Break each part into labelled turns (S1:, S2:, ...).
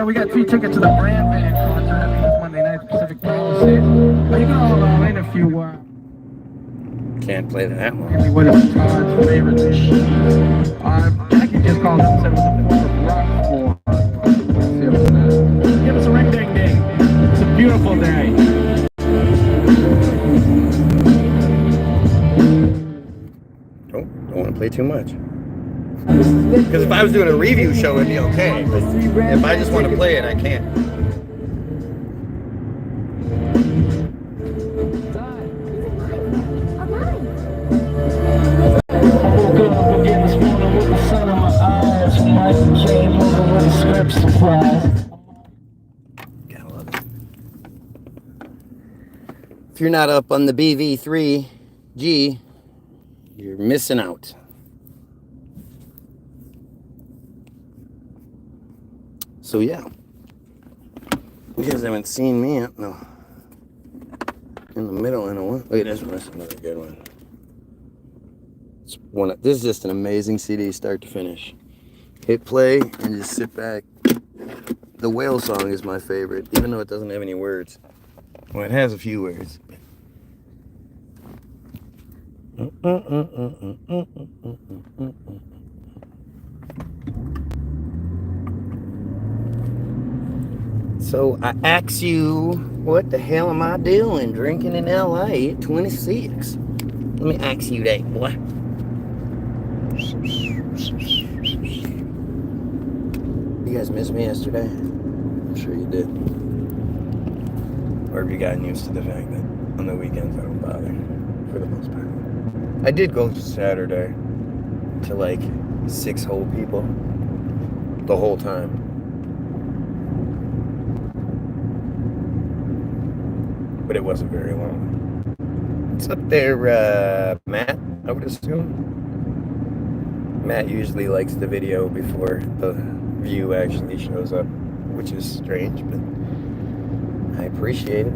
S1: Yeah, we got 2 tickets to the Brand Band concert happening Monday night at Pacific Palisades. You can all in if you
S2: Can't play that one.
S1: what is Todd's favorite machine? Jackie just called up and said it was a form of rock for. Let's see what's that. Give us a ring ding ding. It's a beautiful day.
S2: Oh, don't want to play too much. Because if I was doing a review show, it'd be okay. But if I just want to play it, I can't. Gotta love it. If you're not up on the BV3G, you're missing out. So yeah, you guys haven't seen me in the middle in a while. Look at this one. That's another good one. This is just an amazing CD, start to finish. Hit play and just sit back. The whale song is my favorite, even though it doesn't have any words. Well, it has a few words. So I ask you, what the hell am I doing drinking in LA at 26? Let me ask you that, boy. You guys missed me yesterday? I'm sure you did. Or have you gotten used to the fact that on the weekends I don't bother, for the most part. I did go Saturday to like 6 whole people the whole time. But it wasn't very long. It's up there, Matt, I would assume. Matt usually likes the video before the view actually shows up, which is strange, but I appreciate it.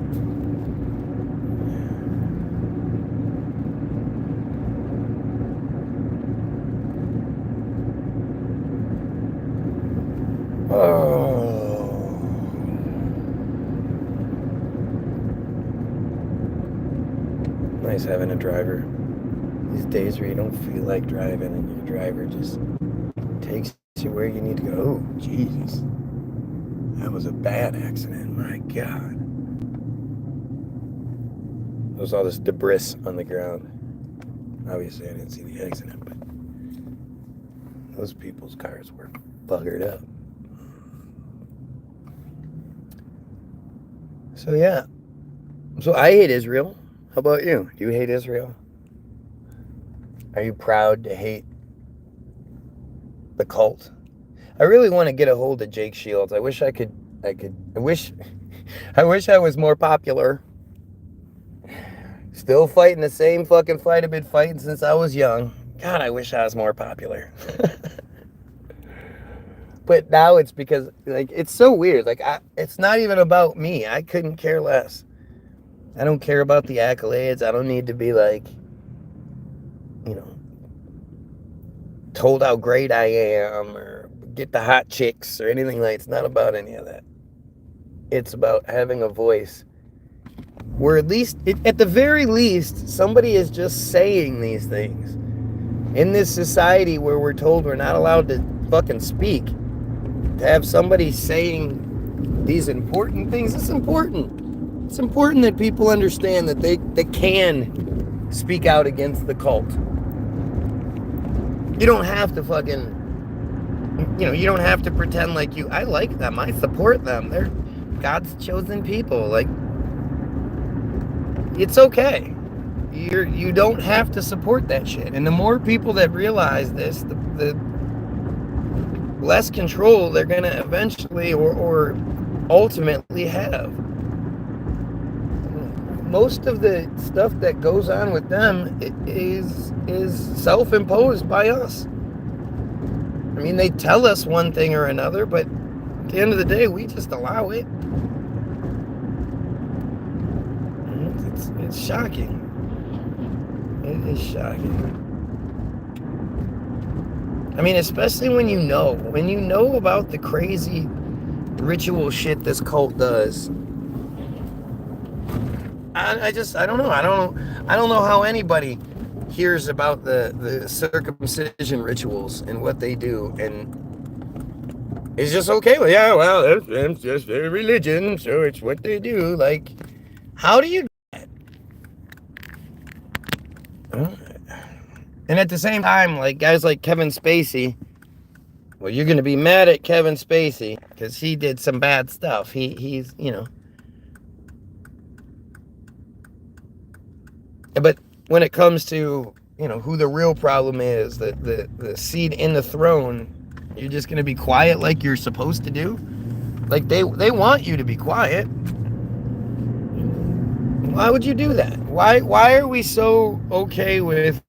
S2: Oh. Nice having a driver. These days where you don't feel like driving and your driver just takes you where you need to go. Oh, Jesus. That was a bad accident. My God. There was all this debris on the ground. Obviously, I didn't see the accident, but those people's cars were buggered up. So, yeah. So, I hate Israel. How about you? Do you hate Israel? Are you proud to hate the cult? I really want to get a hold of Jake Shields. I wish I wish I was more popular. Still fighting the same fucking fight I've been fighting since I was young. God, I wish I was more popular. But now it's because, like, it's so weird. Like, it's not even about me. I couldn't care less. I don't care about the accolades. I don't need to be, like, you know, told how great I am or get the hot chicks or anything like that. It's not about any of that. It's about having a voice where at the very least, somebody is just saying these things. In this society where we're told we're not allowed to fucking speak, to have somebody saying these important things, it's important. It's important that people understand that they can speak out against the cult. You don't have to fucking, you don't have to pretend like I like them, I support them, they're God's chosen people. Like, it's okay. You don't have to support that shit. And the more people that realize this, the less control they're going to eventually or ultimately have. Most of the stuff that goes on with them is self-imposed by us. I mean, they tell us one thing or another, but at the end of the day, we just allow it. It's shocking. It is shocking. I mean, especially when you know about the crazy ritual shit this cult does. I don't know. I don't know how anybody hears about the circumcision rituals and what they do, and it's just okay. Well, yeah, well, it's just their religion, so it's what they do. Like, how do you do that? And at the same time, like, guys like Kevin Spacey, well, you're going to be mad at Kevin Spacey because he did some bad stuff. He's, you know. But when it comes to, you know, who the real problem is, the seed in the throne, you're just going to be quiet like you're supposed to do? Like, they want you to be quiet. Why would you do that? Why are we so okay with,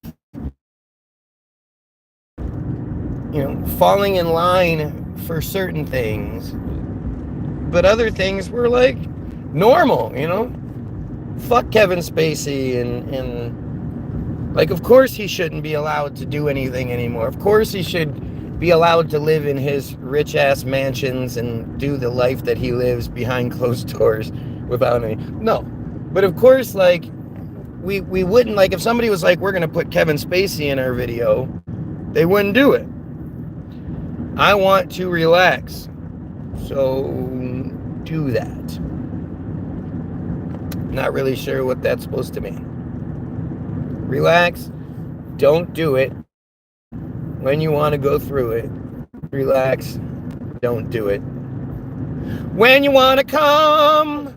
S2: you know, falling in line for certain things, but other things were like normal, you know? Fuck Kevin Spacey and like, of course he shouldn't be allowed to do anything anymore. Of course he should be allowed to live in his rich ass mansions and do the life that he lives behind closed doors without any. No. But of course, like, we wouldn't, like, if somebody was like, we're gonna put Kevin Spacey in our video, they wouldn't do it. I want to relax. So do that. Not really sure what that's supposed to mean. Relax. Don't do it. When you want to go through it, relax. Don't do it. When you want to come.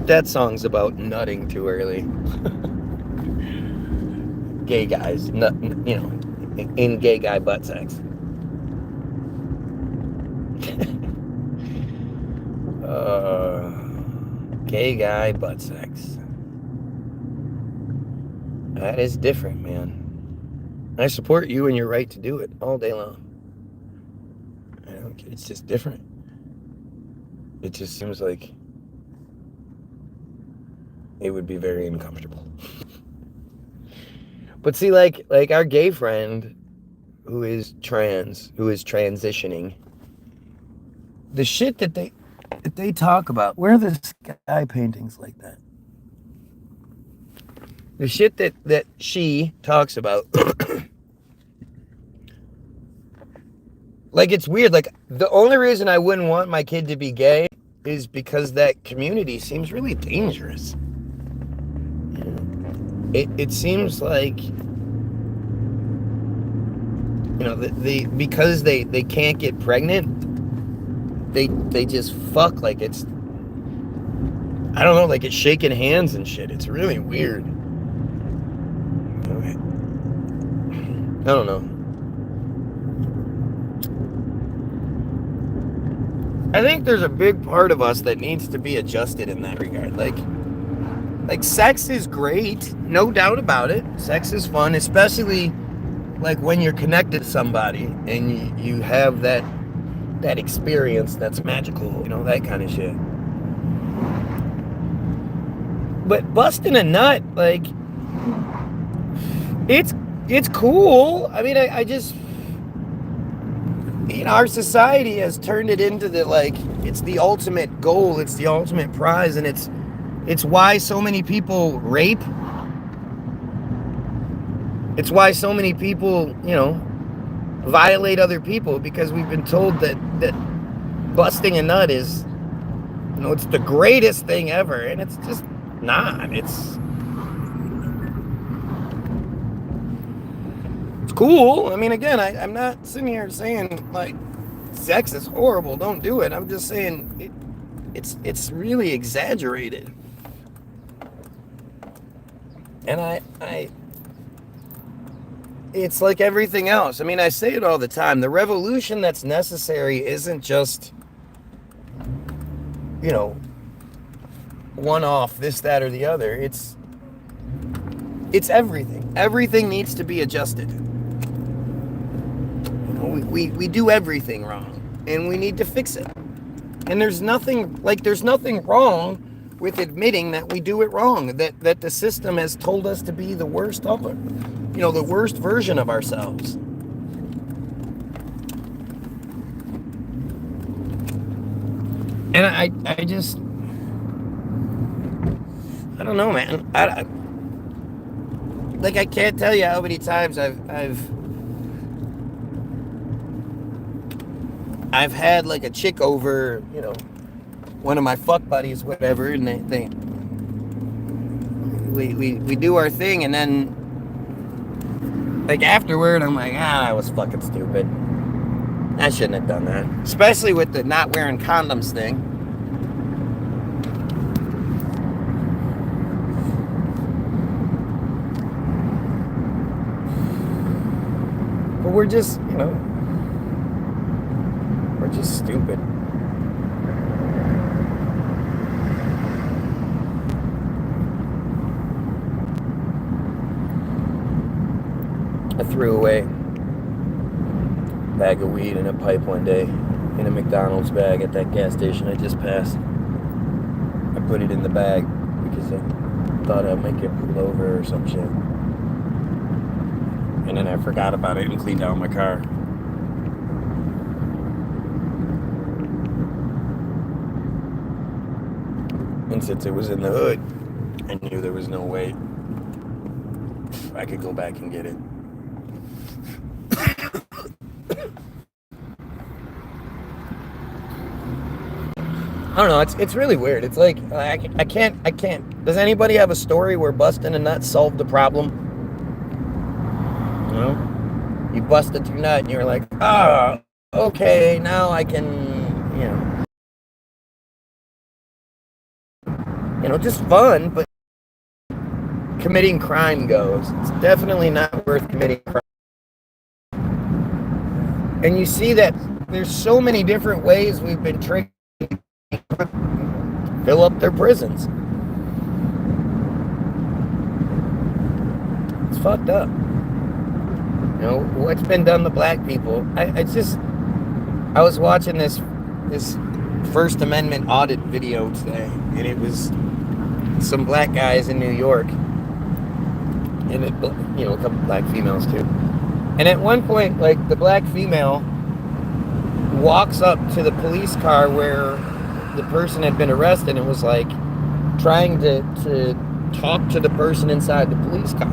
S2: That song's about nutting too early. Gay guys, nut, you know, in gay guy butt sex. Gay guy butt sex. That is different, man. I support you and your right to do it all day long. It's just different. It just seems like it would be very uncomfortable. But see, like our gay friend who is trans, who is transitioning, the shit that they talk about, where are the sky paintings like that? The shit that she talks about, like, it's weird. Like, the only reason I wouldn't want my kid to be gay is because that community seems really dangerous. It seems like, you know, because they can't get pregnant, they just fuck like it's, I don't know, like it's shaking hands and shit. It's really weird. Okay. I don't know. I think there's a big part of us that needs to be adjusted in that regard. Like sex is great, no doubt about it. Sex is fun, especially like when you're connected to somebody and you have that experience that's magical, you know, that kind of shit. But busting a nut, like, it's cool. I mean, I just, you know, our society has turned it into it's the ultimate goal, it's the ultimate prize, and it's why so many people rape. It's why so many people, you know, violate other people, because we've been told that busting a nut is, you know, it's the greatest thing ever, and it's just not. It's cool. I mean, again, I'm not sitting here saying like sex is horrible, don't do it. I'm just saying it's really exaggerated. And I it's like everything else. I mean, I say it all the time. The revolution that's necessary isn't just, you know, one off, this, that, or the other. It's everything. Everything needs to be adjusted. You know, we do everything wrong, and we need to fix it. And there's nothing wrong with admitting that we do it wrong, that the system has told us to be the worst of it. You know, the worst version of ourselves. And I just, I don't know, man. Like, I can't tell you how many times I've had like a chick over, you know, one of my fuck buddies, whatever, and we do our thing, and then like afterward, I'm like, I was fucking stupid. I shouldn't have done that. Especially with the not wearing condoms thing. But we're just, you know, we're just stupid. I threw away a bag of weed in a pipe one day in a McDonald's bag at that gas station I just passed. I put it in the bag because I thought I might get pulled over or some shit. And then I forgot about it and cleaned out my car. And since it was in the hood, I knew there was no way I could go back and get it. I don't know, it's really weird. It's like, I can't. Does anybody have a story where busting a nut solved the problem? You know? You busted your nut and you're like, okay, now I can, just fun, but committing crime goes. It's definitely not worth committing crime. And you see that there's so many different ways we've been tricked to fill up their prisons. It's fucked up. You know, what's been done to black people? I was watching this First Amendment audit video today, and it was some black guys in New York, and a couple black females too. And at one point, like, the black female walks up to the police car where the person had been arrested and was like trying to talk to the person inside the police car.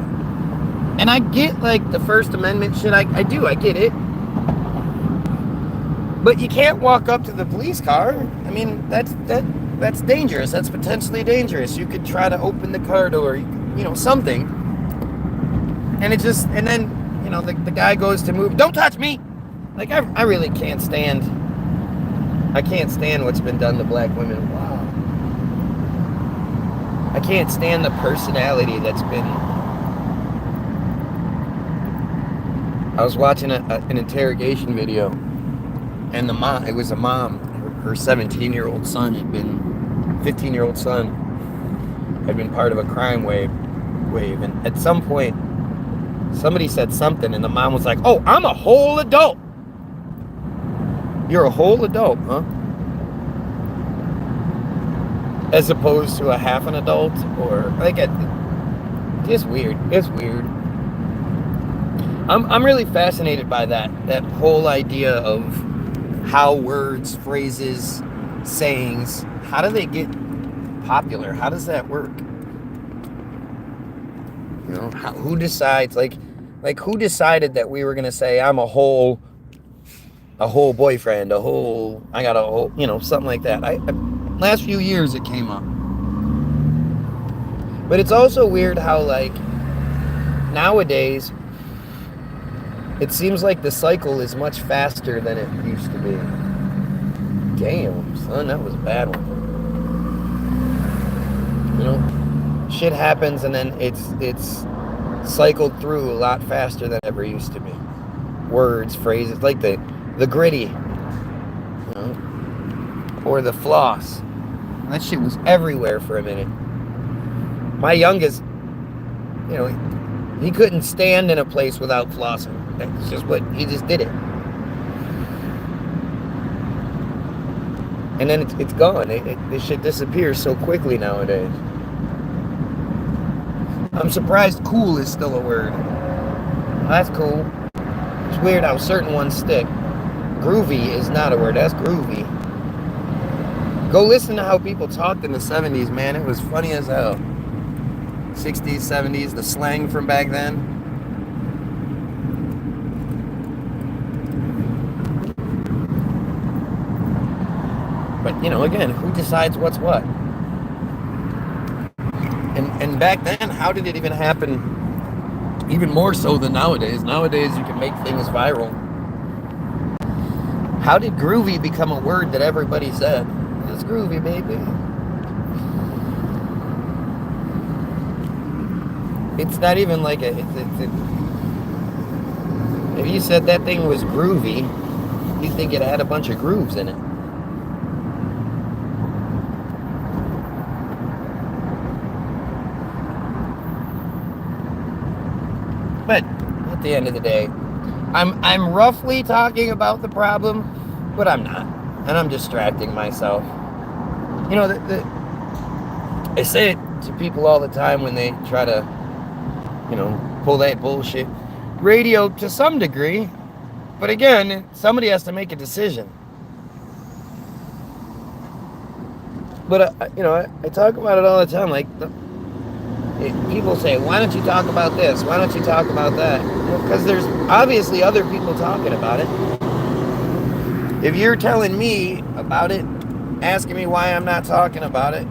S2: And I get like the First Amendment shit. I get it. But you can't walk up to the police car. I mean, that's dangerous. That's potentially dangerous. You could try to open the car door, something. And then the guy goes to move. Don't touch me. Like, I really can't stand. I can't stand what's been done to black women. Wow. I can't stand the personality that's been. I was watching an interrogation video, and it was a mom. Her 17-year-old son had been, 15-year-old son had been part of a crime wave, and at some point, somebody said something, and the mom was like, "Oh, I'm a whole adult." You're a whole adult, huh? As opposed to a half an adult, or like it's weird. It's weird. I'm really fascinated by that whole idea of how words, phrases, sayings, how do they get popular? How does that work? Who decides? Like who decided that we were gonna say I'm a whole boyfriend, I got a whole, something like that. Last few years it came up. But it's also weird how, like, nowadays it seems like the cycle is much faster than it used to be. Damn, son, that was a bad one. Shit happens and then it's cycled through a lot faster than it ever used to be. Words, phrases, like the gritty, or the floss. That shit was everywhere for a minute. My youngest, he couldn't stand in a place without flossing. That's just he just did it. And then it's gone. This shit disappears so quickly nowadays. I'm surprised cool is still a word. Well, that's cool. It's weird how certain ones stick. Groovy is not a word. That's groovy. Go listen to how people talked in the 70s, man. It was funny as hell. 60s, 70s, the slang from back then. But, you know, again, who decides what's what? And back then, how did it even happen? Even more so than nowadays. Nowadays, you can make things viral. How did groovy become a word that everybody said? It's groovy, baby. It's not even like if you said that thing was groovy, you'd think it had a bunch of grooves in it. But at the end of the day, I'm roughly talking about the problem, but I'm not, and I'm distracting myself. You know, I say it to people all the time when they try to, you know, pull that bullshit. Radio to some degree, but again, somebody has to make a decision. But you know, I talk about it all the time. Like, people say, why don't you talk about this? Why don't you talk about that? Because there's obviously other people talking about it. If you're telling me about it, asking me why I'm not talking about it,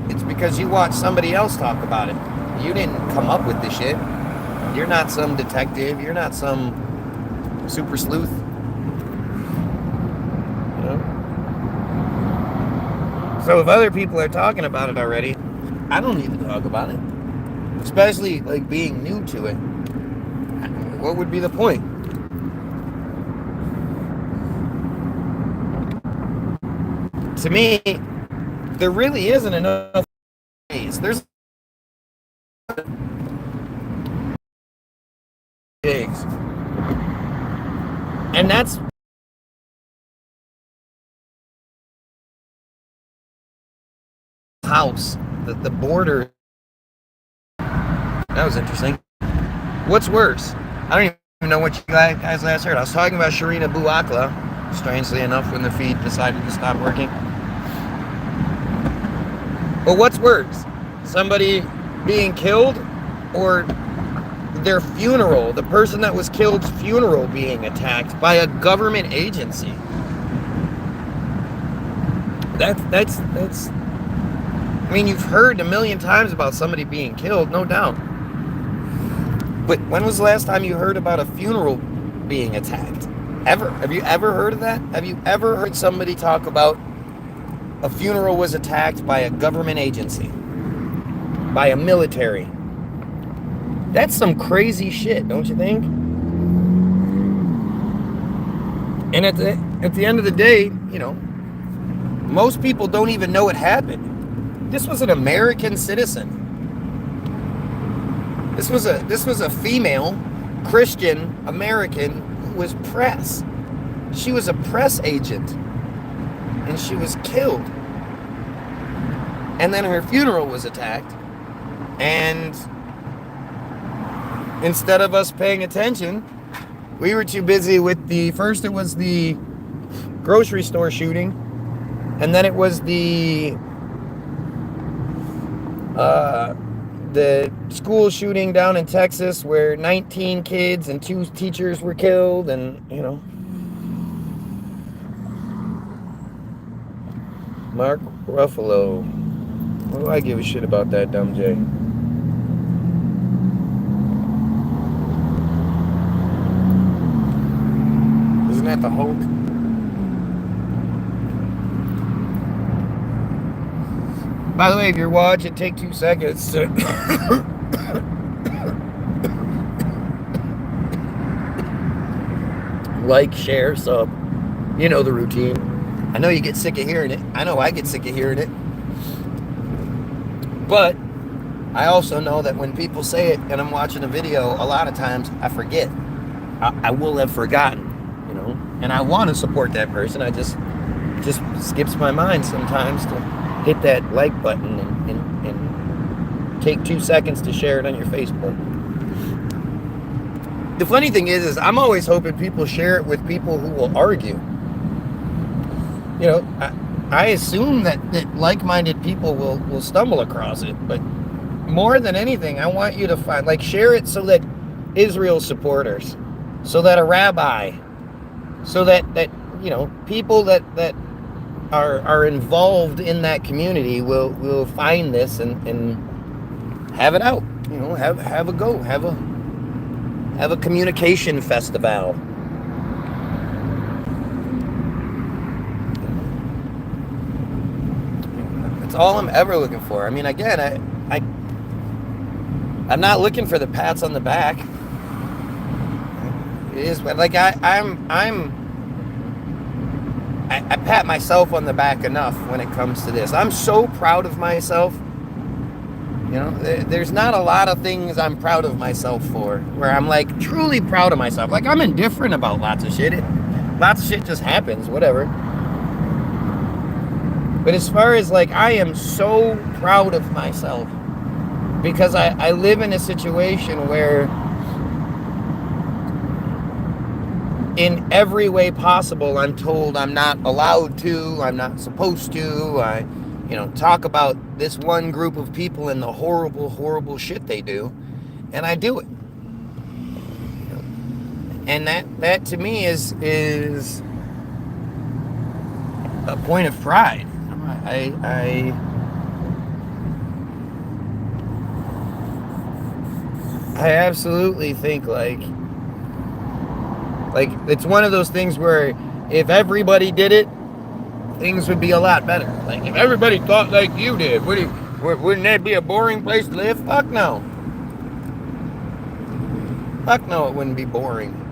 S2: it's because you watched somebody else talk about it. You didn't come up with this shit. You're not some detective. You're not some super sleuth. You know? So if other people are talking about it already, I don't need to talk about it. Especially like being new to it. What would be the point? To me, there really isn't enough days. There's days. And that's house. The border. That was interesting. What's worse? I don't even know what you guys last heard. I was talking about Shireen Abu Akleh, strangely enough, when the feed decided to stop working. But what's worse? Somebody being killed, or their funeral, the person that was killed's funeral being attacked by a government agency? That's I mean, you've heard a million times about somebody being killed, no doubt. But when was the last time you heard about a funeral being attacked? Ever? Have you ever heard of that? Have you ever heard somebody talk about a funeral was attacked by a government agency? By a military? That's some crazy shit, don't you think? And at the end of the day, you know, most people don't even know it happened. This was an American citizen. This was a female Christian American who was press. She was a press agent, and she was killed. And then her funeral was attacked, and instead of us paying attention, we were too busy with first it was the grocery store shooting, and then it was the school shooting down in Texas where 19 kids and 2 teachers were killed, and, you know. Mark Ruffalo. What do I give a shit about that dumb J? Isn't that the Hulk? By the way, if you're watching, take 2 seconds to like, share, sub. You know the routine. I know you get sick of hearing it. I know I get sick of hearing it. But I also know that when people say it and I'm watching a video, a lot of times I forget. I will have forgotten, you know. And I want to support that person. I just skips my mind sometimes to hit that like button and take 2 seconds to share it on your Facebook. The funny thing is I'm always hoping people share it with people who will argue. You know, I assume that like-minded people will stumble across it, but more than anything, I want you to find, like, share it so that Israel supporters, so that a rabbi, so that you know, people that are involved in that community will find this and have it out. You know, have a go, have a communication festival. That's all I'm ever looking for. I mean, again, I'm not looking for the pats on the back. It is like I pat myself on the back enough when it comes to this. I'm so proud of myself. You know, there's not a lot of things I'm proud of myself for where I'm like truly proud of myself. Like, I'm indifferent about lots of shit. Lots of shit just happens, whatever. But as far as, like, I am so proud of myself because I live in a situation where in every way possible I'm told I'm not allowed to, I'm not supposed to, talk about this one group of people and the horrible, horrible shit they do, and I do it. And that to me is a point of pride. I absolutely think like it's one of those things where if everybody did it, things would be a lot better. Like, if everybody thought like you did, wouldn't that be a boring place to live? Fuck no. Fuck no, it wouldn't be boring.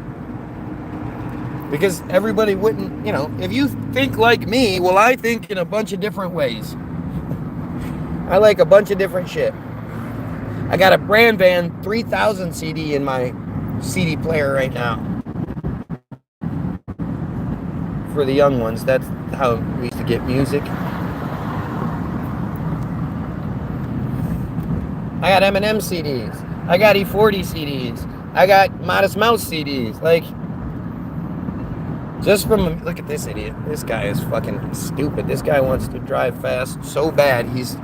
S2: Because everybody wouldn't, if you think like me, well, I think in a bunch of different ways. I like a bunch of different shit. I got a Brand Van 3000 CD in my CD player right now. For the young ones, that's how we used to get music. I got Eminem CDs. I got E40 CDs. I got Modest Mouse CDs. Like, just from, look at this idiot. This guy is fucking stupid. This guy wants to drive fast so bad. He's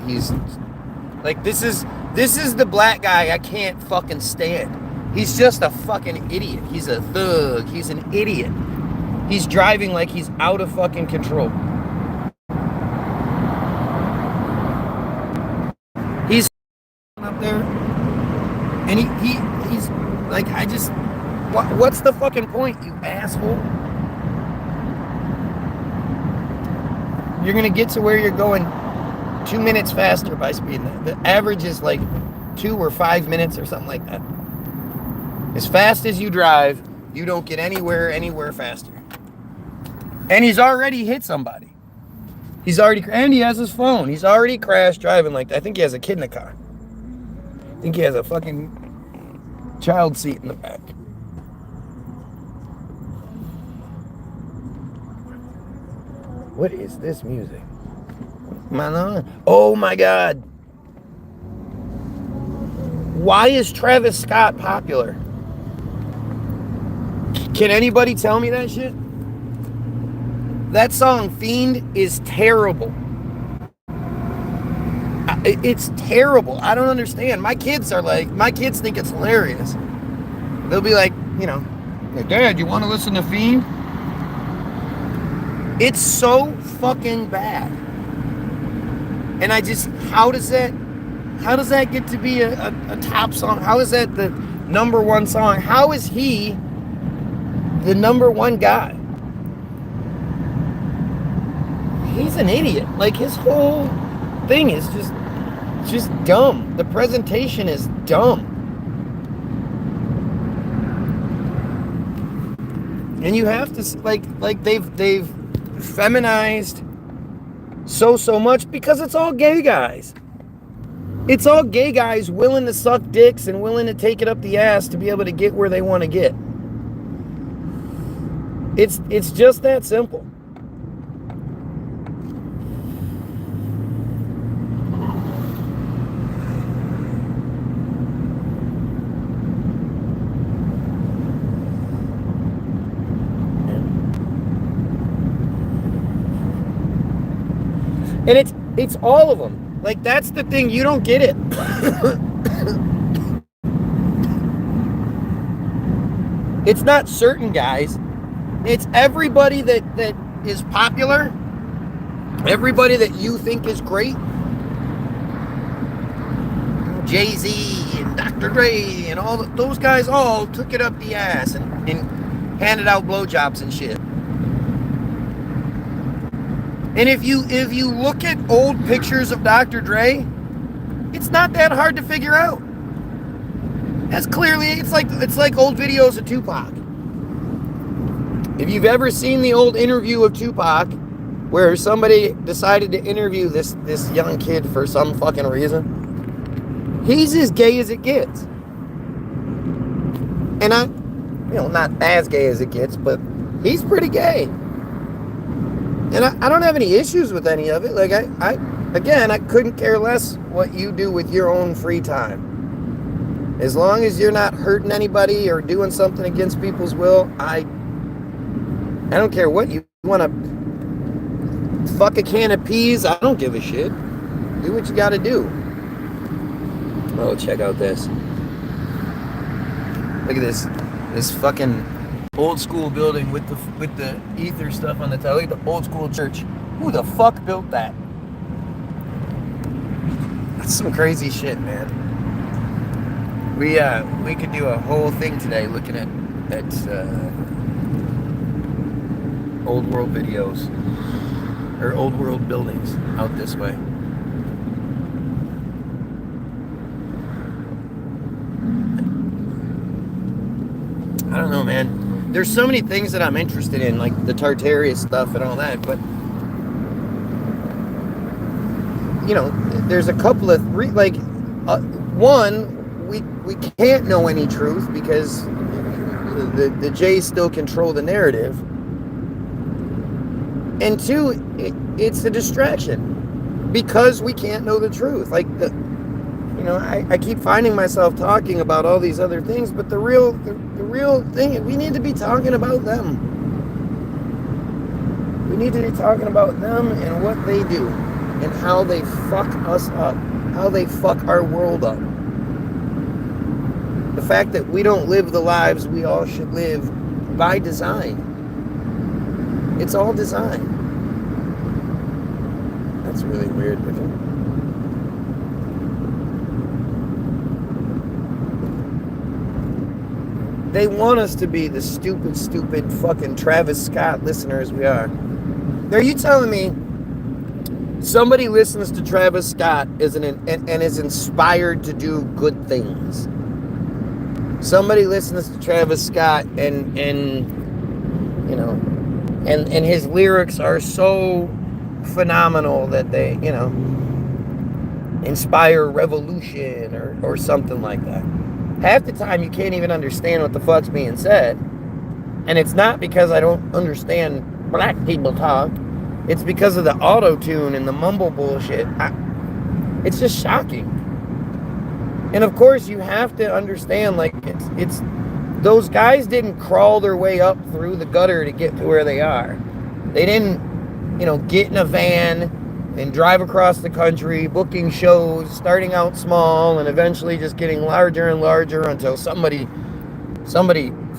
S2: like, this is the black guy I can't fucking stand. He's just a fucking idiot. He's a thug. He's an idiot. He's driving like he's out of fucking control. He's up there, and he's like, what's the fucking point, you asshole? You're gonna get to where you're going 2 minutes faster by speeding. The average is like 2 or 5 minutes or something like that. As fast as you drive, you don't get anywhere faster. And he's already hit somebody. And he has his phone. He's already crashed driving like that. I think he has a kid in the car. I think he has a fucking child seat in the back. What is this music? Oh my God. Why is Travis Scott popular? Can anybody tell me that shit? That song, Fiend, is terrible. It's terrible. I don't understand. My kids think it's hilarious. They'll be like, hey, Dad, you want to listen to Fiend? It's so fucking bad. And how does that get to be a top song? How is that the number one song? How is he the number one guy? He's an idiot. Like, his whole thing is just dumb. The presentation is dumb. And you have to, like they've feminized so much because it's all gay guys. It's all gay guys willing to suck dicks and willing to take it up the ass to be able to get where they want to get. It's just that simple. And it's all of them. Like, that's the thing, you don't get it. It's not certain guys. It's everybody that is popular, everybody that you think is great. Jay-Z and Dr. Dre and all those guys all took it up the ass and handed out blowjobs and shit. And if you look at old pictures of Dr. Dre, it's not that hard to figure out. That's clearly, it's like old videos of Tupac. If you've ever seen the old interview of Tupac, where somebody decided to interview this young kid for some fucking reason, he's as gay as it gets. And not as gay as it gets, but he's pretty gay. And I don't have any issues with any of it. Like, I couldn't care less what you do with your own free time. As long as you're not hurting anybody or doing something against people's will, I don't care what you want to fuck a can of peas. I don't give a shit. Do what you got to do. Oh, check out this. Look at this fucking old school building with the ether stuff on the top. Look at the old school church. Who the fuck built that? That's some crazy shit, man. We could do a whole thing today looking at old world videos or old world buildings out this way. I don't know, man. There's so many things that I'm interested in, like the Tartaria stuff and all that, but there's a couple of one, we can't know any truth because the Jays still control the narrative, and two, it's a distraction because we can't know the truth. Like I keep finding myself talking about all these other things, but the real thing, we need to be talking about them. We need to be talking about them and what they do and how they fuck us up, how they fuck our world up. The fact that we don't live the lives we all should live by design. It's all design. That's really weird, but they want us to be the stupid fucking Travis Scott listeners we are. Are you telling me somebody listens to Travis Scott and is inspired to do good things? Somebody listens to Travis Scott and his lyrics are so phenomenal that they, inspire revolution or something like that. Half the time you can't even understand what the fuck's being said. And it's not because I don't understand black people talk. It's because of the auto-tune and the mumble bullshit. It's just shocking. And of course you have to understand, like, it's those guys didn't crawl their way up through the gutter to get to where they are. They didn't, get in a van and drive across the country, booking shows, starting out small, and eventually just getting larger and larger until somebody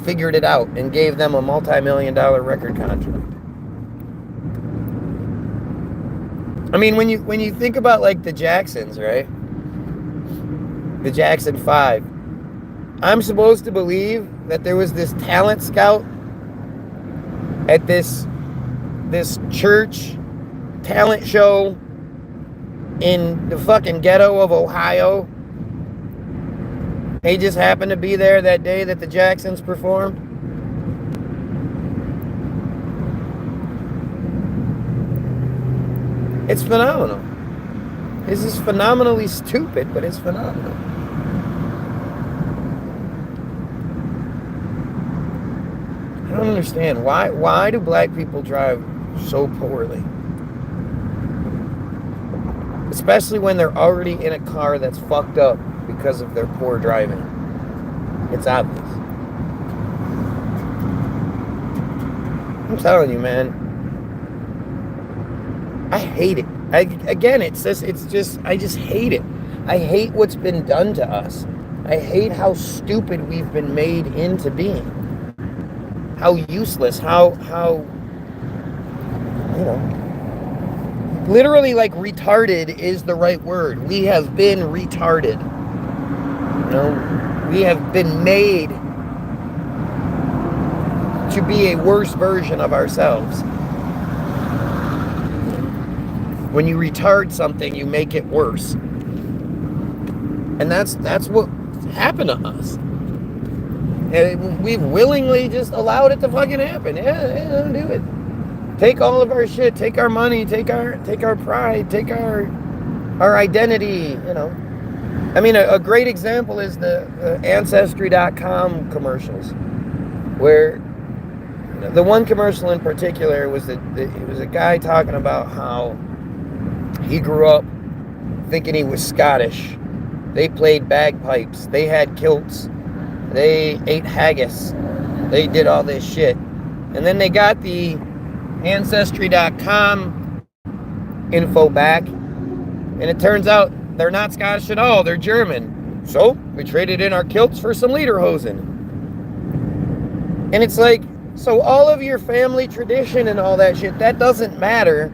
S2: figured it out and gave them a multi-million-dollar record contract. I mean, when you think about, like, the Jacksons, right? The Jackson 5. I'm supposed to believe that there was this talent scout at this church talent show in the fucking ghetto of Ohio. He just happened to be there that day that the Jacksons performed. It's phenomenal. This is phenomenally stupid, but it's phenomenal. I don't understand. Why do black people drive so poorly? Especially when they're already in a car that's fucked up because of their poor driving. It's obvious. I'm telling you, man. I hate it. Again, it's just, I just hate it. I hate what's been done to us. I hate how stupid we've been made into being. How useless, how, you know, literally like retarded is the right word. We have been retarded. You know, we have been made to be a worse version of ourselves. When you retard something, you make it worse. And that's what happened to us. And we've willingly just allowed it to fucking happen. Yeah, do it. Take all of our shit, take our money, take our pride, take our identity, you know. I mean, a great example is the Ancestry.com commercials, where the one commercial in particular was it was a guy talking about how he grew up thinking he was Scottish. They played bagpipes. They had kilts. They ate haggis. They did all this shit. And then they got the Ancestry.com info back. And it turns out they're not Scottish at all. They're German. So we traded in our kilts for some lederhosen. And it's like, so all of your family tradition and all that shit, that doesn't matter.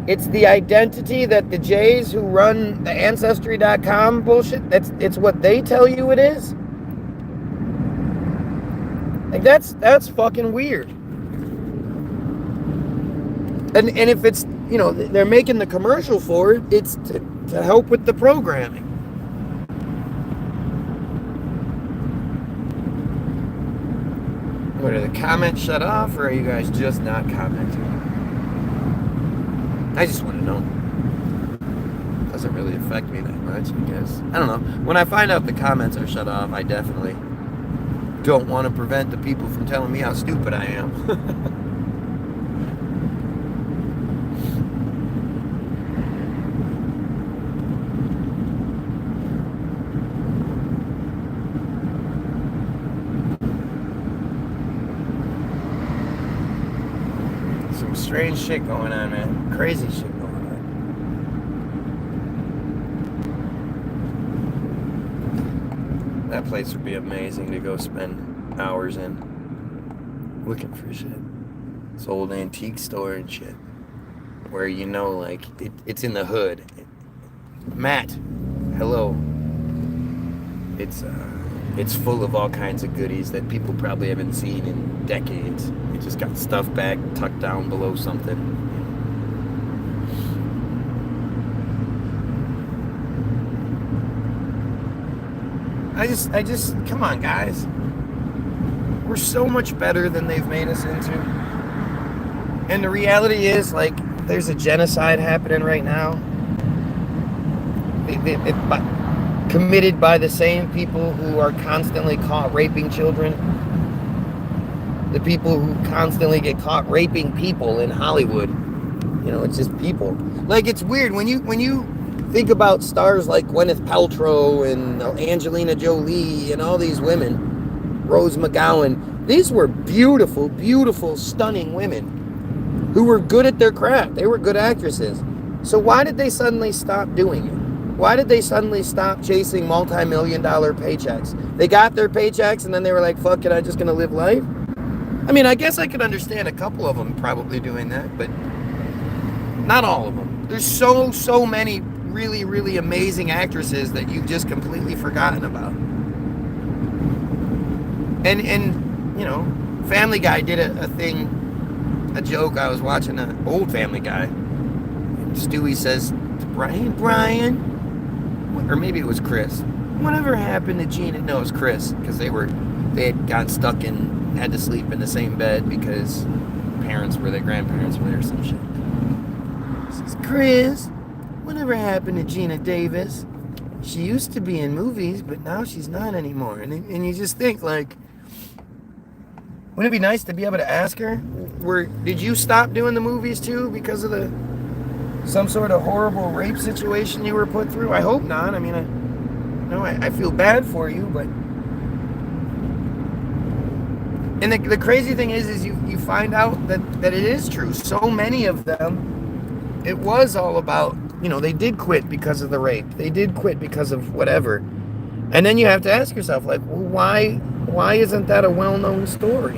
S2: It's the identity that the Jays who run the Ancestry.com bullshit, it's what they tell you it is. Like, that's fucking weird. And if it's, you know, they're making the commercial for it, it's to help with the programming. What, are the comments shut off, or are you guys just not commenting? I just want to know. Doesn't really affect me that much, I guess. I don't know. When I find out the comments are shut off, I definitely don't want to prevent the people from telling me how stupid I am. Some strange shit going on, man. Crazy shit going on. That place would be amazing to go spend hours in looking for shit. It's old antique store and shit, where, you know, like it's in the hood. Matt, hello. It's full of all kinds of goodies that people probably haven't seen in decades. It just got stuff back tucked down below something. I just, come on, guys. We're so much better than they've made us into. And the reality is, like, there's a genocide happening right now. Committed by the same people who are constantly caught raping children. The people who constantly get caught raping people in Hollywood. You know, it's just people. Like, it's weird when you think about stars like Gwyneth Paltrow and Angelina Jolie and all these women, Rose McGowan. These were beautiful, beautiful, stunning women who were good at their craft. They were good actresses. So why did they suddenly stop doing it? Why did they suddenly stop chasing multi-million-dollar paychecks? They got their paychecks and then they were like, fuck it, I'm just going to live life? I mean, I guess I could understand a couple of them probably doing that, but not all of them. There's so many really, really amazing actresses that you've just completely forgotten about. And you know, Family Guy did a joke. I was watching an old Family Guy. Stewie says to Brian, or maybe it was Chris, whatever happened to Gina? No, it was Chris, because they had gotten stuck and had to sleep in the same bed because their grandparents were there or some shit. He says, Chris, whatever happened to Gina Davis? She used to be in movies, but now she's not anymore. And you just think, like, wouldn't it be nice to be able to ask her, did you stop doing the movies too because of some sort of horrible rape situation you were put through? I hope not. I mean, I feel bad for you, but... And the crazy thing is you find out that it is true. So many of them it was all about, they did quit because of the rape. They did quit because of whatever. And then you have to ask yourself, like, well, why isn't that a well-known story?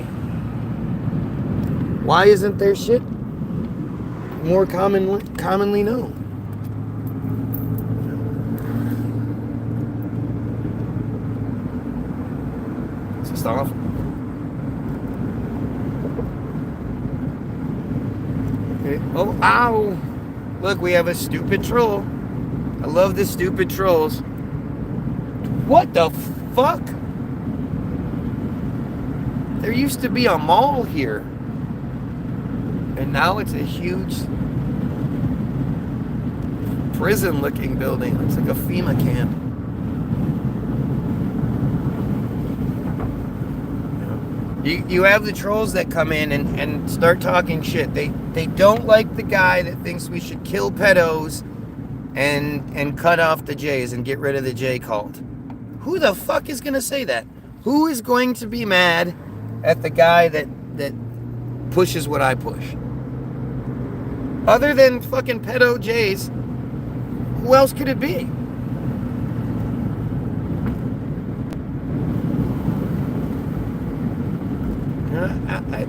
S2: Why isn't their shit more commonly known? It's just awful. Okay. Oh, ow! Look, we have a stupid troll. I love the stupid trolls. What the fuck? There used to be a mall here. And now it's a huge prison-looking building. It's like a FEMA camp. You have the trolls that come in and start talking shit. They don't like the guy that thinks we should kill pedos and cut off the J's and get rid of the J cult. Who the fuck is going to say that? Who is going to be mad at the guy that pushes what I push? Other than fucking pedo J's, who else could it be?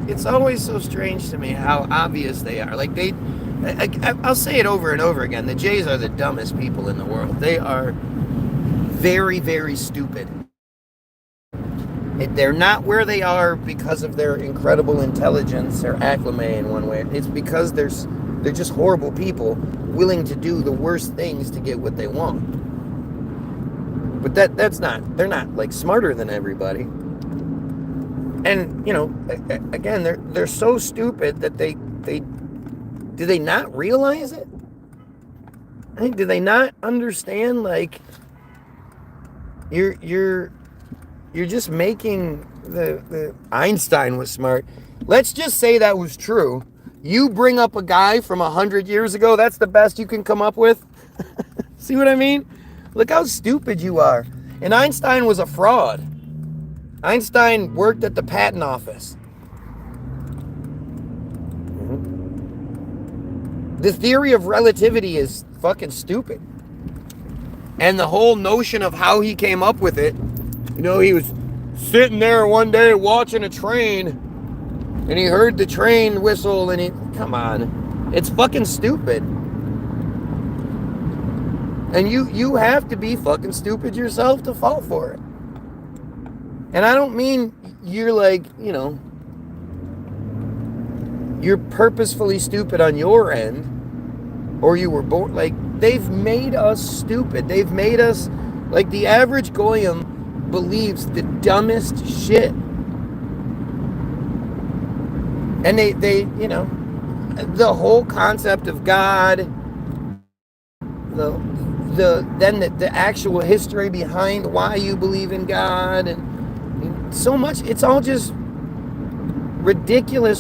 S2: It's always so strange to me how obvious they are. Like I'll say it over and over again. The Jays are the dumbest people in the world. They are very, very stupid. They're not where they are because of their incredible intelligence or acclimate in one way. It's because they're just horrible people willing to do the worst things to get what they want. But they're not like smarter than everybody. And, again, they're so stupid that do they not realize it? I think, do they not understand, like, you're just making the Einstein was smart. Let's just say that was true. You bring up a guy from 100 years ago, that's the best you can come up with? See what I mean? Look how stupid you are. And Einstein was a fraud. Einstein worked at the patent office. The theory of relativity is fucking stupid. And the whole notion of how he came up with it, he was sitting there one day watching a train and he heard the train whistle and come on. It's fucking stupid. And you have to be fucking stupid yourself to fall for it. And I don't mean you're like, you're purposefully stupid on your end, or you were born, like, they've made us stupid. They've made us, like, the average goyim believes the dumbest shit. And they the whole concept of God, the actual history behind why you believe in God, and so much, it's all just ridiculous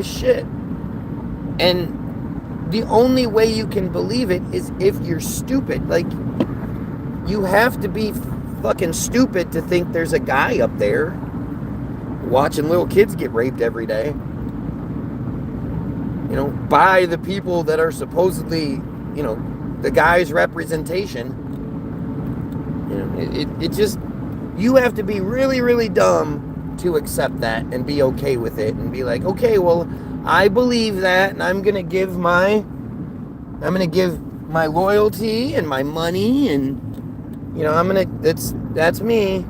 S2: shit. And the only way you can believe it is if you're stupid. Like, you have to be fucking stupid to think there's a guy up there watching little kids get raped every day, by the people that are supposedly, the guy's representation. It just, you have to be really, really dumb to accept that and be okay with it and be like, okay, well, I believe that, and I'm gonna give my loyalty and my money, and that's me.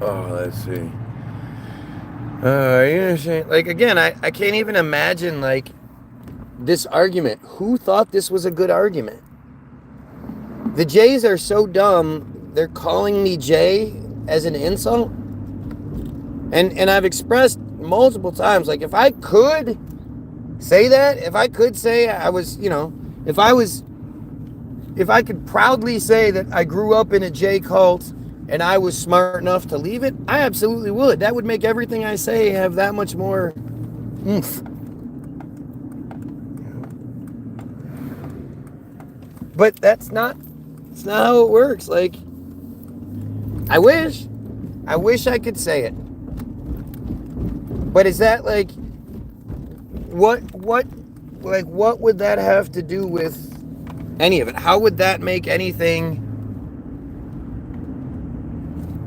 S2: Oh, let's see. You understand? Like, again, I can't even imagine, like, this argument. Who thought this was a good argument? The Jays are so dumb, they're calling me Jay as an insult. And I've expressed multiple times, like, if I could say that, if I could say I was, if I could proudly say that I grew up in a J cult and I was smart enough to leave it, I absolutely would. That would make everything I say have that much more oomph. But that's not how it works. Like, I wish I could say it. But is that like, what would that have to do with any of it? How would that make anything,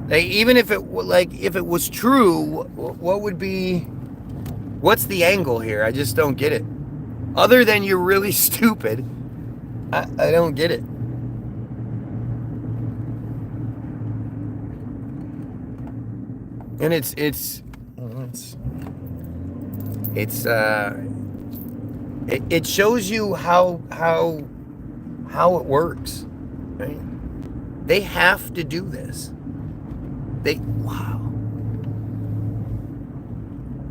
S2: like, even if it was true, what's the angle here? I just don't get it. Other than you're really stupid, I don't get it. And it shows you how it works, right? They have to do this. Wow.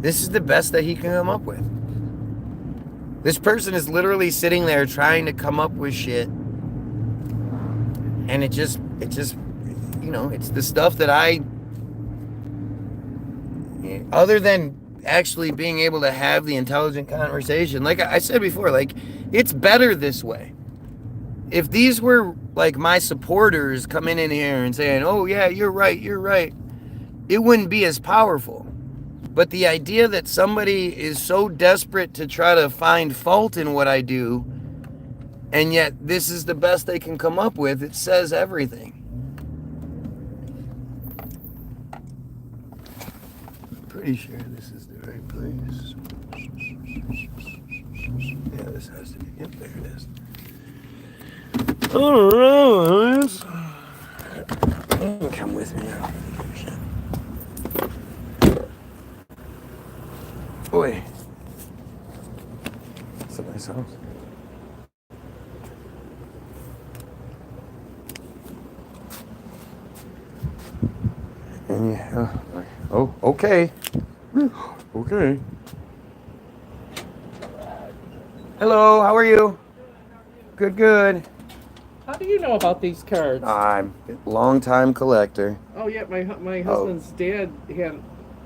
S2: This is the best that he can come up with. This person is literally sitting there trying to come up with shit, and it just it's the stuff that other than actually being able to have the intelligent conversation, like I said before, like, it's better this way. If these were like my supporters coming in here and saying, oh yeah, you're right, it wouldn't be as powerful. But the idea that somebody is so desperate to try to find fault in what I do, and yet this is the best they can come up with, it says everything. Pretty sure this is the right place. Yeah, this has to be. Yep, there it is. Alright. Come with me now. Boy. It's a nice house. And yeah. Oh, okay. Okay. Hello, how are you? Good.
S3: How do you know about these cards?
S2: I'm a long-time collector.
S3: Oh yeah, my husband's dad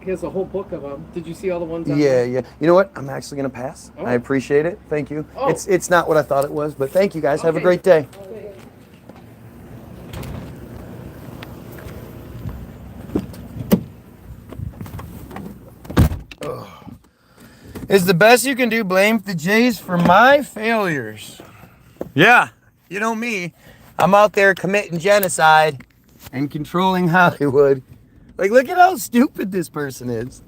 S3: has a whole book of them. Did you see all the ones?
S2: Yeah. You know what? I'm actually gonna pass.
S3: Oh.
S2: I appreciate it. Thank you.
S3: Oh.
S2: It's not what I thought it was, but thank you guys. Have a
S3: Okay.
S2: great day.
S3: Okay.
S2: Is the best you can do blame the Jays for my failures? Yeah, you know me. I'm out there committing genocide and controlling Hollywood. Like, look at how stupid this person is.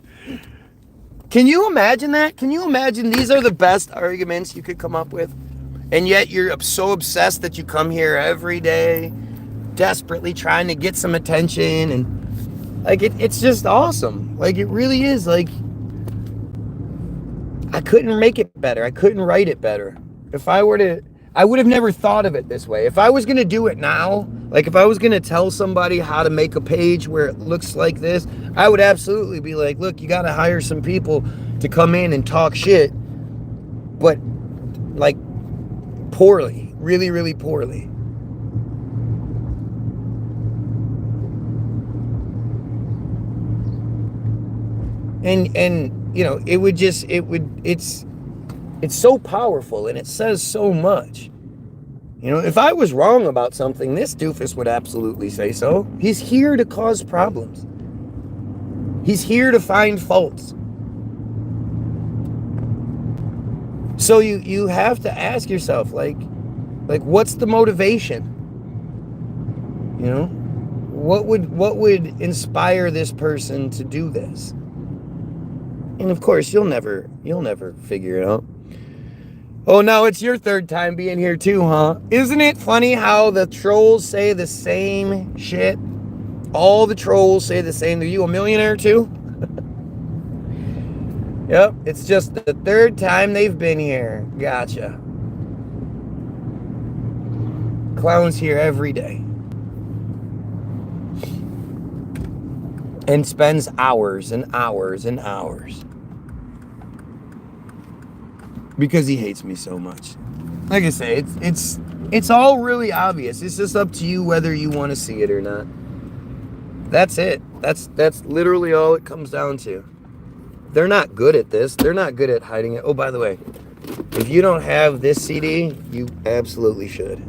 S2: Can you imagine that? Can you imagine these are the best arguments you could come up with? And yet you're so obsessed that you come here every day, desperately trying to get some attention. And like, it's just awesome. Like, it really is. Like, I couldn't make it better. I couldn't write it better. If I were to, I would have never thought of it this way. If I was going to do it now, like if I was going to tell somebody how to make a page where it looks like this, I would absolutely be like, look, you got to hire some people to come in and talk shit, but like poorly, really, really poorly. And you know, it's so powerful and it says so much. You know, if I was wrong about something, this doofus would absolutely say so. He's here to cause problems. He's here to find faults. So you have to ask yourself, like what's the motivation? You know, what would inspire this person to do this? And of course, you'll never figure it out. Oh, now it's your third time being here too, huh? Isn't it funny how the trolls say the same shit? All the trolls say the same. Are you a millionaire too? Yep, it's just the third time they've been here. Gotcha. Clowns here every day. And spends hours and hours and hours. Because he hates me so much. Like I say, it's all really obvious. It's just up to you whether you want to see it or not. That's it. That's literally all it comes down to. They're not good at this. They're not good at hiding it. Oh, by the way, if you don't have this CD, you absolutely should.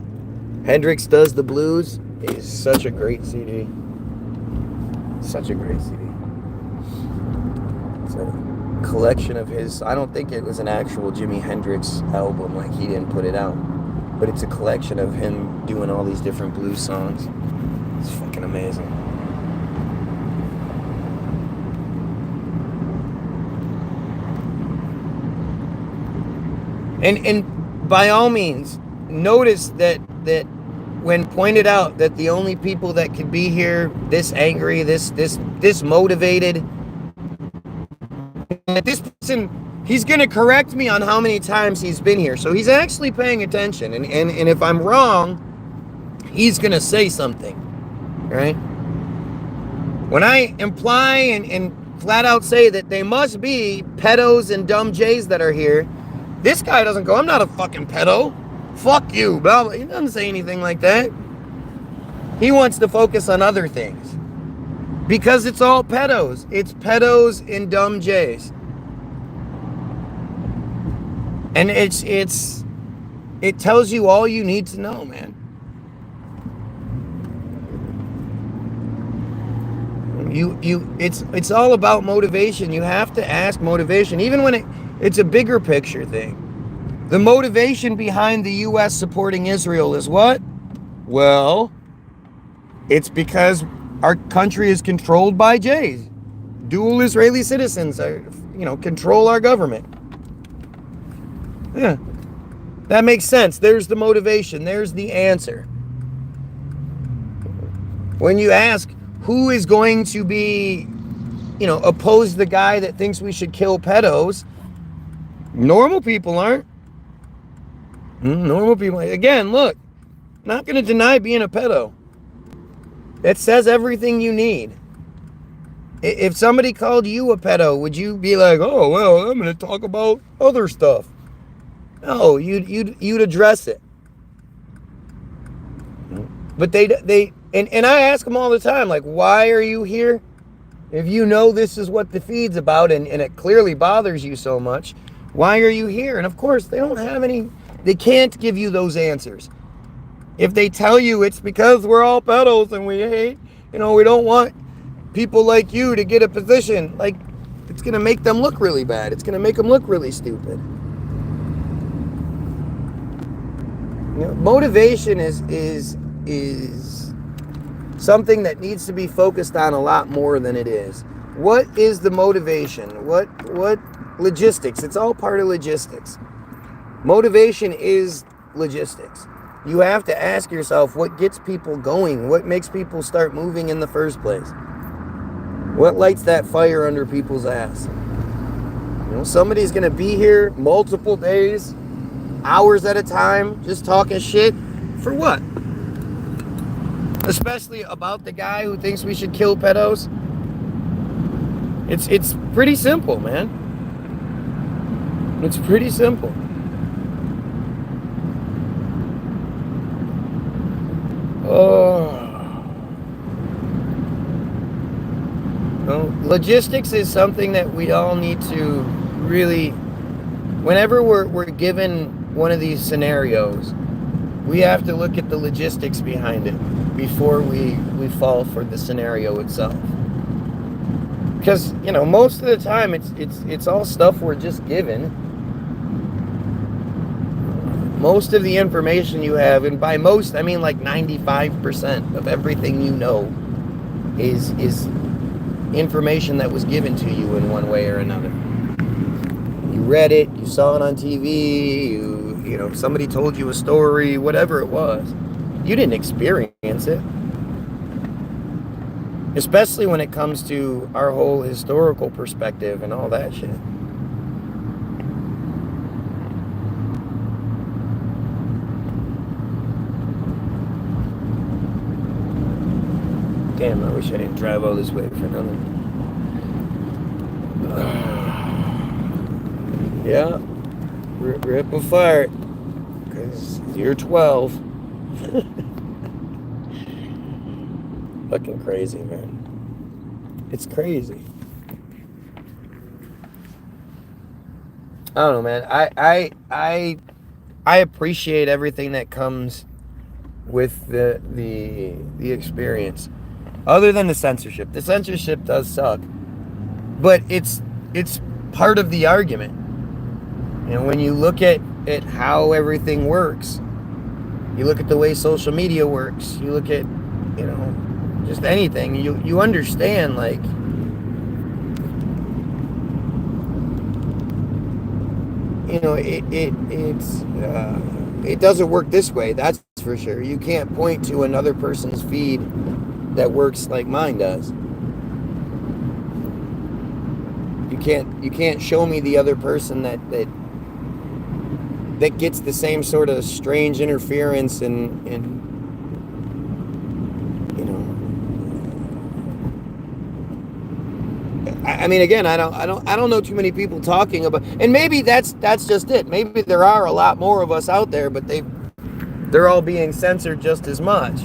S2: Hendrix Does the Blues is such a great CD. Such a great CD. It's a collection of his. I don't think it was an actual Jimi Hendrix album, like he didn't put it out, but it's a collection of him doing all these different blues songs. It's fucking amazing. And by all means, notice that when pointed out that the only people that could be here this angry, this motivated, that this person, he's gonna correct me on how many times he's been here. So he's actually paying attention. And if I'm wrong, he's gonna say something. Right? When I imply and flat out say that they must be pedos and dumb Jays that are here, this guy doesn't go, I'm not a fucking pedo. Fuck you. Blah, blah. He doesn't say anything like that. He wants to focus on other things. Because it's all pedos. It's pedos and dumb Jays. And it tells you all you need to know, man. It's all about motivation. You have to ask motivation, even when it's a bigger picture thing. The motivation behind the U.S. supporting Israel is what? Well, it's because our country is controlled by Jays. Dual Israeli citizens control our government. Yeah, that makes sense. There's the motivation. There's the answer. When you ask who is going to be, oppose the guy that thinks we should kill pedos, normal people aren't. Normal people. Again, look, not going to deny being a pedo. It says everything you need. If somebody called you a pedo, would you be like, oh, well, I'm going to talk about other stuff? No, you'd address it. But they and I ask them all the time, like, why are you here? If you know this is what the feed's about and it clearly bothers you so much, why are you here? And of course, they don't have any, they can't give you those answers. If they tell you it's because we're all pedos and we hate, we don't want people like you to get a position, like, it's going to make them look really bad. It's going to make them look really stupid. Motivation is something that needs to be focused on a lot more than it is. What is the motivation? What logistics? It's all part of logistics. Motivation is logistics. You have to ask yourself what gets people going, what makes people start moving in the first place. What lights that fire under people's ass? Somebody's going to be here multiple days, hours at a time, just talking shit. For what? Especially about the guy who thinks we should kill pedos. It's pretty simple, man. It's pretty simple. Logistics is something that we all need to really, whenever we're given one of these scenarios, we have to look at the logistics behind it before we fall for the scenario itself. Because, most of the time it's all stuff we're just given. Most of the information you have, and by most I mean like 95% of everything you know is information that was given to you in one way or another. You read it, you saw it on TV, somebody told you a story, whatever it was. You didn't experience it. Especially when it comes to our whole historical perspective and all that shit. Damn, I wish I didn't drive all this way for nothing. Yeah, rip a fart, because you're 12. Fucking crazy, man. It's crazy. I don't know, man. I appreciate everything that comes with the experience. Other than the censorship. The censorship does suck. But it's part of the argument. You know, when you look at how everything works, you look at the way social media works, you look at, you know, just anything, you understand, like, you know, it doesn't work this way, that's for sure. You can't point to another person's feed that works like mine does. You can't show me the other person that gets the same sort of strange interference and you know. I mean, again, I don't know too many people talking about, and maybe that's just it. Maybe there are a lot more of us out there, but they're all being censored just as much.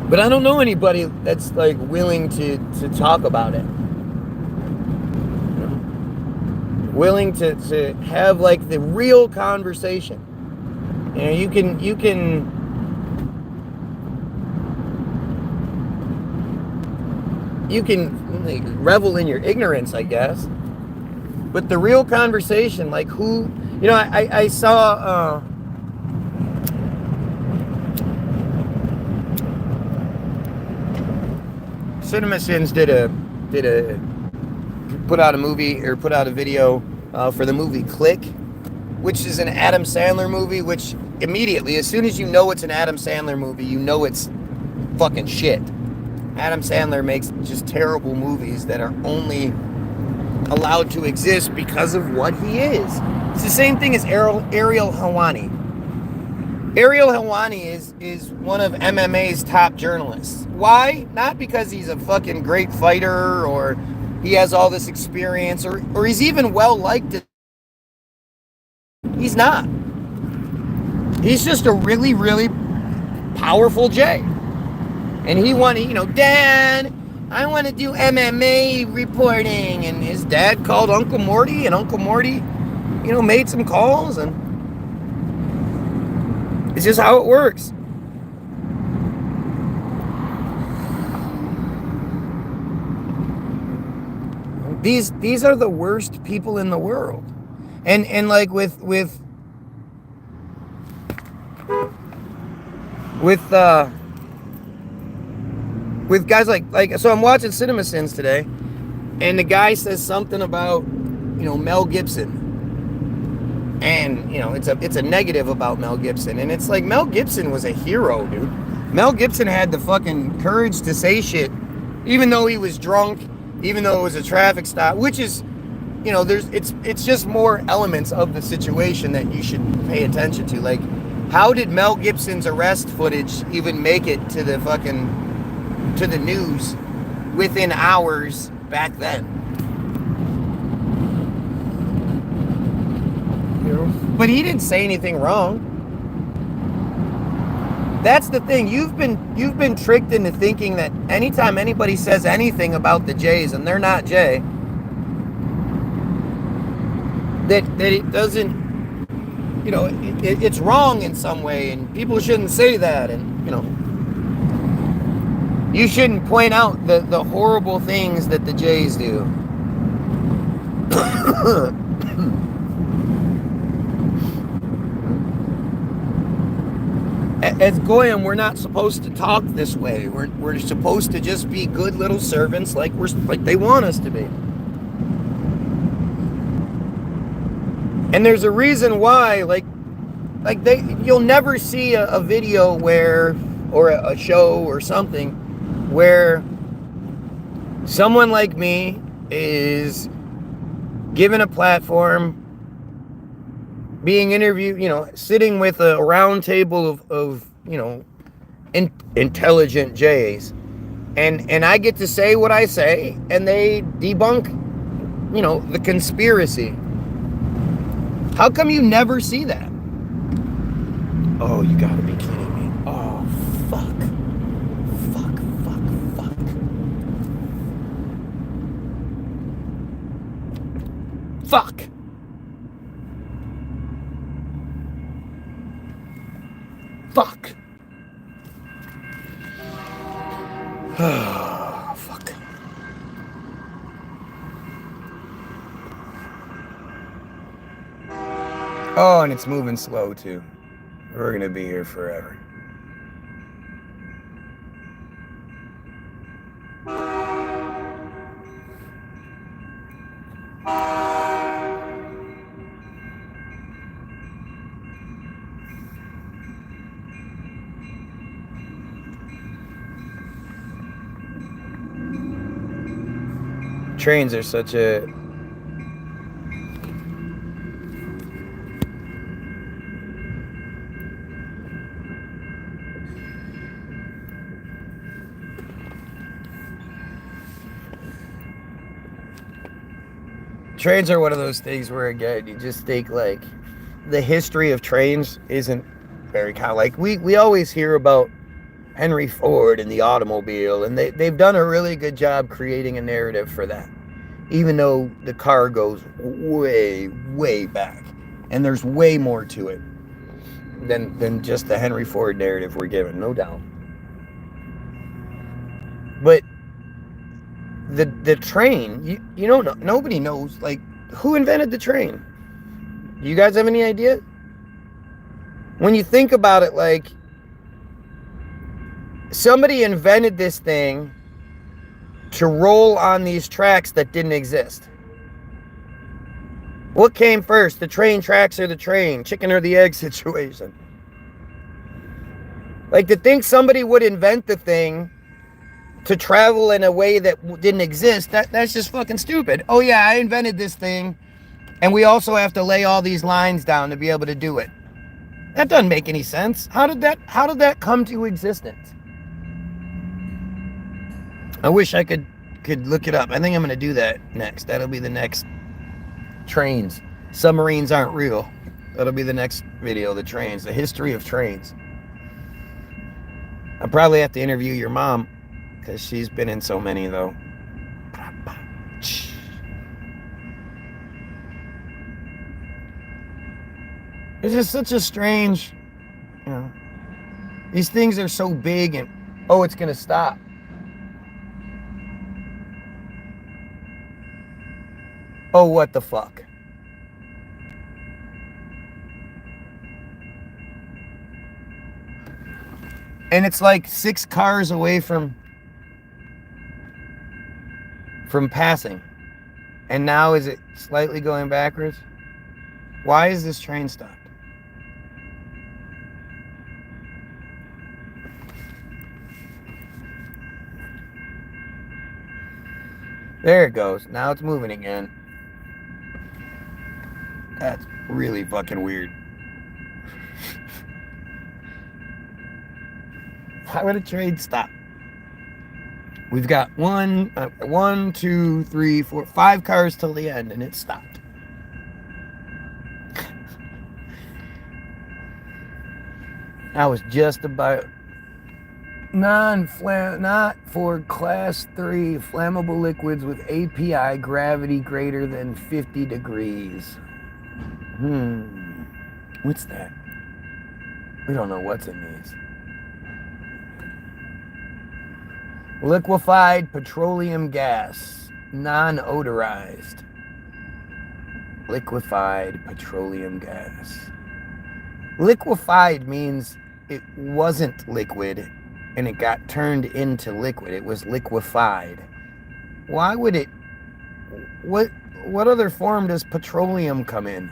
S2: But I don't know anybody that's like willing to talk about it. Willing to have like the real conversation. You know, you can like revel in your ignorance, I guess. But the real conversation, like who, you know, I saw CinemaSins put out a video for the movie Click, which is an Adam Sandler movie, which immediately, as soon as you know it's an Adam Sandler movie, you know it's fucking shit. Adam Sandler makes just terrible movies that are only allowed to exist because of what he is. It's the same thing as Ariel Helwani. Ariel Helwani is one of MMA's top journalists. Why? Not because he's a fucking great fighter or he has all this experience or he's even well liked. He's not. He's just a really, really powerful J. And he wanted, you know, Dad, I want to do MMA reporting. And his dad called Uncle Morty, and Uncle Morty, you know, made some calls, and it's just how it works. These are the worst people in the world. And like with guys like so I'm watching CinemaSins today, and the guy says something about, you know, Mel Gibson. And, you know, it's a negative about Mel Gibson. And it's like, Mel Gibson was a hero, dude. Mel Gibson had the fucking courage to say shit, even though he was drunk, even though it was a traffic stop, which is, you know, it's just more elements of the situation that you should pay attention to. Like, how did Mel Gibson's arrest footage even make it to the news within hours back then? But he didn't say anything wrong. That's the thing. You've been tricked into thinking that anytime anybody says anything about the Jays and they're not Jay, that it doesn't, you know, it's wrong in some way, and people shouldn't say that, and, you know, you shouldn't point out the horrible things that the Jays do. As Goyim, we're not supposed to talk this way. We're supposed to just be good little servants, like they want us to be. And there's a reason why, you'll never see a video where, or a show or something, where someone like me is given a platform, being interviewed, you know, sitting with a round table of you know, intelligent Jays, and I get to say what I say, and they debunk, you know, the conspiracy. How come you never see that? Oh, you gotta be kidding me. Oh, fuck. Fuck. Oh, fuck. Oh, and it's moving slow, too. We're gonna be here forever. Trains are such a... Trains are one of those things where, again, you just think, like, the history of trains isn't very kind of like... We always hear about Henry Ford and the automobile, and they've done a really good job creating a narrative for that. Even though the car goes way, way back. And there's way more to it than just the Henry Ford narrative we're given, no doubt. But the train, you know, nobody knows, like, who invented the train? Do you guys have any idea? When you think about it, like, somebody invented this thing to roll on these tracks that didn't exist. What came first, the train tracks or the train? Chicken or the egg situation. Like, to think somebody would invent the thing to travel in a way that didn't exist, that's just fucking stupid. Oh yeah, I invented this thing, and we also have to lay all these lines down to be able to do it. That doesn't make any sense. How did that come to existence? I wish I could look it up. I think I'm going to do that next. That'll be the next trains. Submarines aren't real. That'll be the next video, the trains, the history of trains. I'll probably have to interview your mom, because she's been in so many, though. It's just such a strange, you know, these things are so big and, oh, it's going to stop. Oh, what the fuck? And it's like 6 cars away from passing. And now is it slightly going backwards? Why is this train stopped? There it goes. Now it's moving again. That's really fucking weird. Why would a train stop? We've got 1, 2, 3, 4, 5 cars till the end, and it stopped. I was just about not for class 3 flammable liquids with API gravity greater than 50 degrees. What's that? We don't know what's in these. Liquefied petroleum gas, non-odorized. Liquefied petroleum gas. Liquefied means it wasn't liquid and it got turned into liquid. It was liquefied. Why would it... What other form does petroleum come in?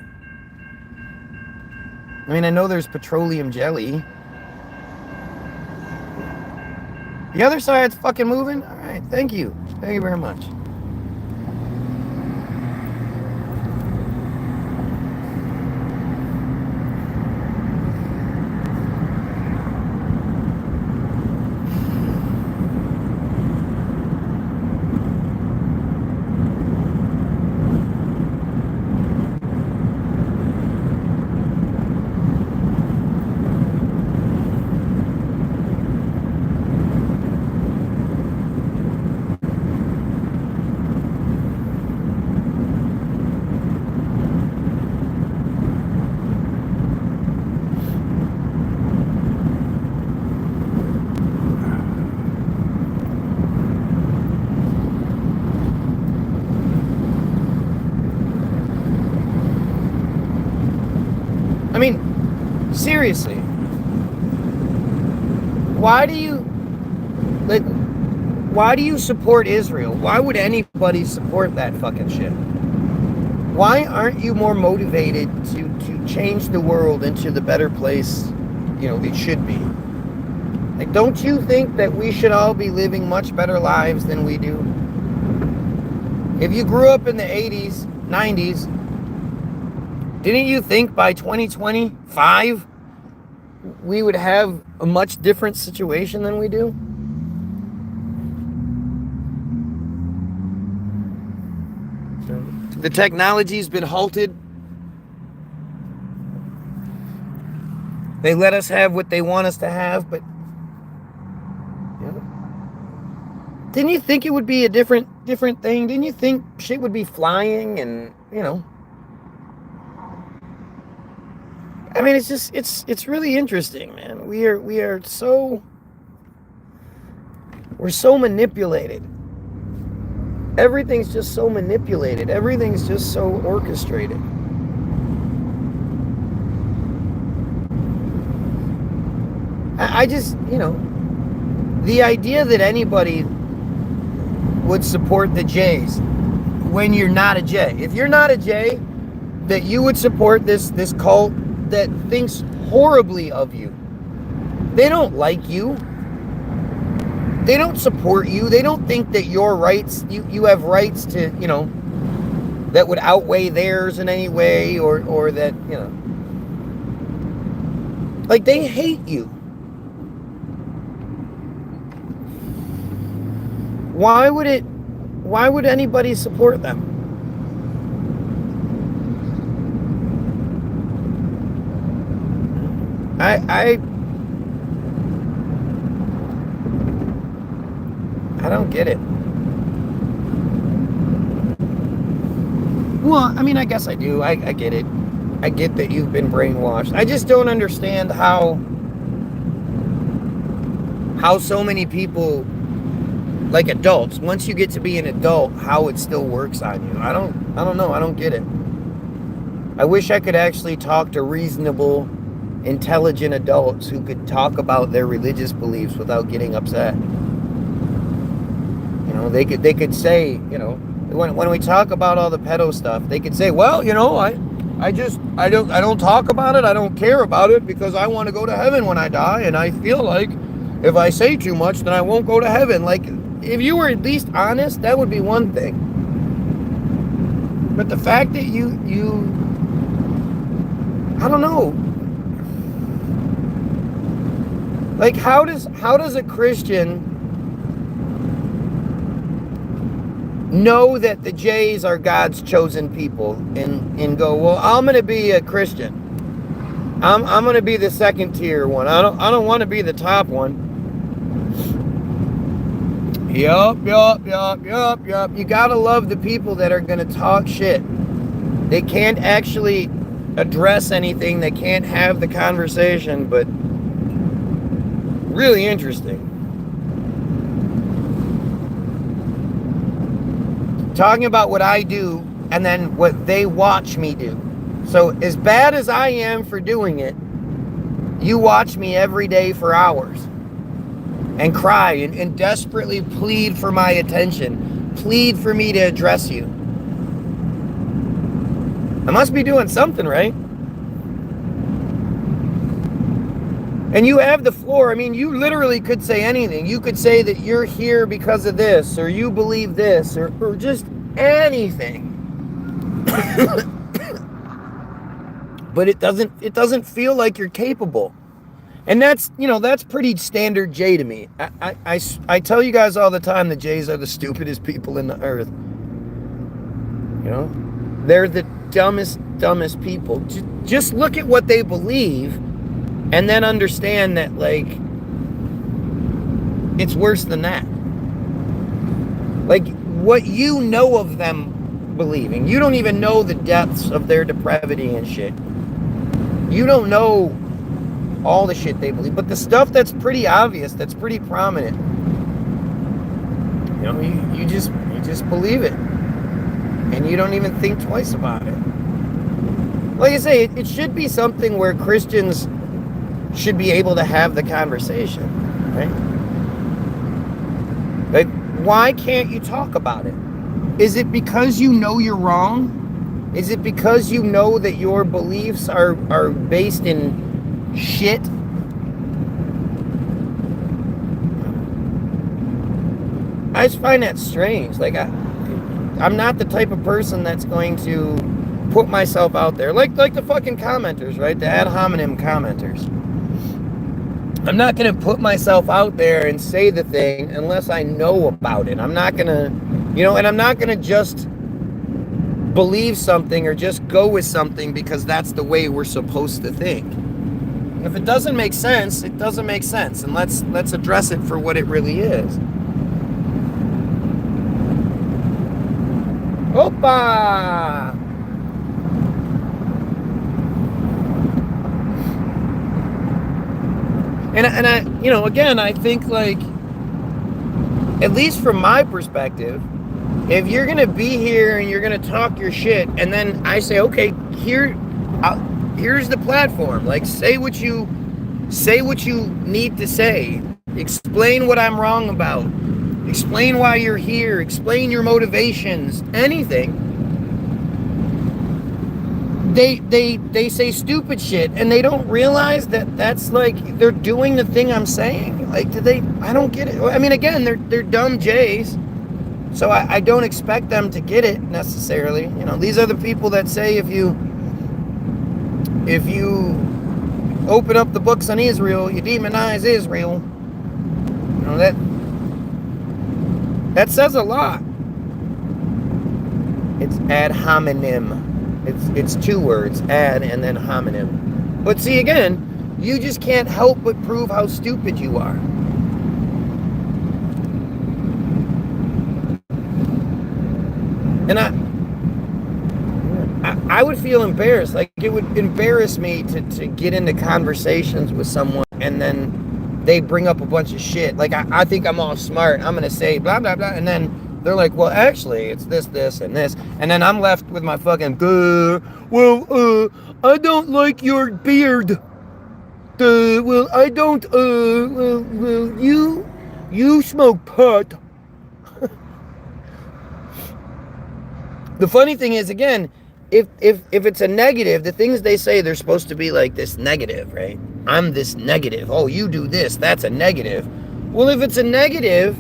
S2: I mean, I know there's petroleum jelly. The other side's fucking moving? Alright, thank you. Thank you very much. seriously. Why do you support Israel? Why would anybody support that fucking shit? Why aren't you more motivated to change the world into the better place, it should be? Like, don't you think that we should all be living much better lives than we do? If you grew up in the 80s, 90s, didn't you think by 2025 we would have a much different situation than we do? The technology's been halted. They let us have what they want us to have, but didn't you think it would be a different thing? Didn't you think shit would be flying and, I mean, it's really interesting, man. We're so manipulated. Everything's just so manipulated. Everything's just so orchestrated. I just, the idea that anybody would support the Jays when you're not a Jay. If you're not a Jay, that you would support this cult that thinks horribly of you. They don't like you. They don't support you. They don't think that your rights, you have rights to, that would outweigh theirs in any way, or that, like, they hate you. Why would anybody support them? I don't get it. Well, I mean, I guess I do. I get it. I get that you've been brainwashed. I just don't understand how so many people, like adults, once you get to be an adult, how it still works on you. I don't know. I don't get it. I wish I could actually talk to reasonable, intelligent adults who could talk about their religious beliefs without getting upset. They could say, when we talk about all the pedo stuff, they could say, well, I don't talk about it. I don't care about it because I want to go to heaven when I die, and I feel like if I say too much, then I won't go to heaven. Like, if you were at least honest, that would be one thing. But the fact that you I don't know. Like, how does a Christian know that the Jays are God's chosen people and go, well, I'm going to be a Christian. I'm going to be the second tier one. I don't want to be the top one. Yup. You got to love the people that are going to talk shit. They can't actually address anything. They can't have the conversation, but really interesting. Talking about what I do and then what they watch me do. So as bad as I am for doing it, you watch me every day for hours and cry and desperately plead for my attention, plead for me to address you. I must be doing something right. And you have the floor. I mean, you literally could say anything. You could say that you're here because of this, or you believe this, or just anything. But it doesn't feel like you're capable. And that's pretty standard Jay to me. I tell you guys all the time that Jays are the stupidest people in the earth. They're the dumbest people. Just look at what they believe. And then understand that, like, it's worse than that. Like, what you know of them believing, you don't even know the depths of their depravity and shit. You don't know all the shit they believe. But the stuff that's pretty obvious, that's pretty prominent, you just believe it. And you don't even think twice about it. Like I say, it should be something where Christians should be able to have the conversation, right? Like, why can't you talk about it? Is it because you know you're wrong? Is it because you know that your beliefs are based in shit? I just find that strange. Like, I'm not the type of person that's going to put myself out there. Like the fucking commenters, right? The ad hominem commenters. I'm not going to put myself out there and say the thing unless I know about it. I'm not going to, and I'm not going to just believe something or just go with something because that's the way we're supposed to think. If it doesn't make sense, it doesn't make sense. And let's address it for what it really is. Opa! And I, again, I think, like, at least from my perspective, if you're going to be here and you're going to talk your shit, and then I say, okay, here's the platform. Like, say what you need to say. Explain what I'm wrong about. Explain why you're here. Explain your motivations. Anything. They say stupid shit, and they don't realize that that's like they're doing the thing I'm saying. Like, I don't get it. I mean, again, they're dumb jays, so I don't expect them to get it necessarily. These are the people that say if you open up the books on Israel, you demonize Israel. That says a lot. It's ad hominem. It's two words, ad and then homonym. But see, again, you just can't help but prove how stupid you are. And I would feel embarrassed. Like, it would embarrass me to get into conversations with someone and then they bring up a bunch of shit. Like, I think I'm all smart. I'm going to say blah, blah, blah. And then they're like, well, actually, it's this, and this. And then I'm left with my fucking, I don't like your beard. I don't, you smoke pot. The funny thing is, again, if it's a negative, the things they say, they're supposed to be like this negative, right? I'm this negative. Oh, you do this. That's a negative. Well, if it's a negative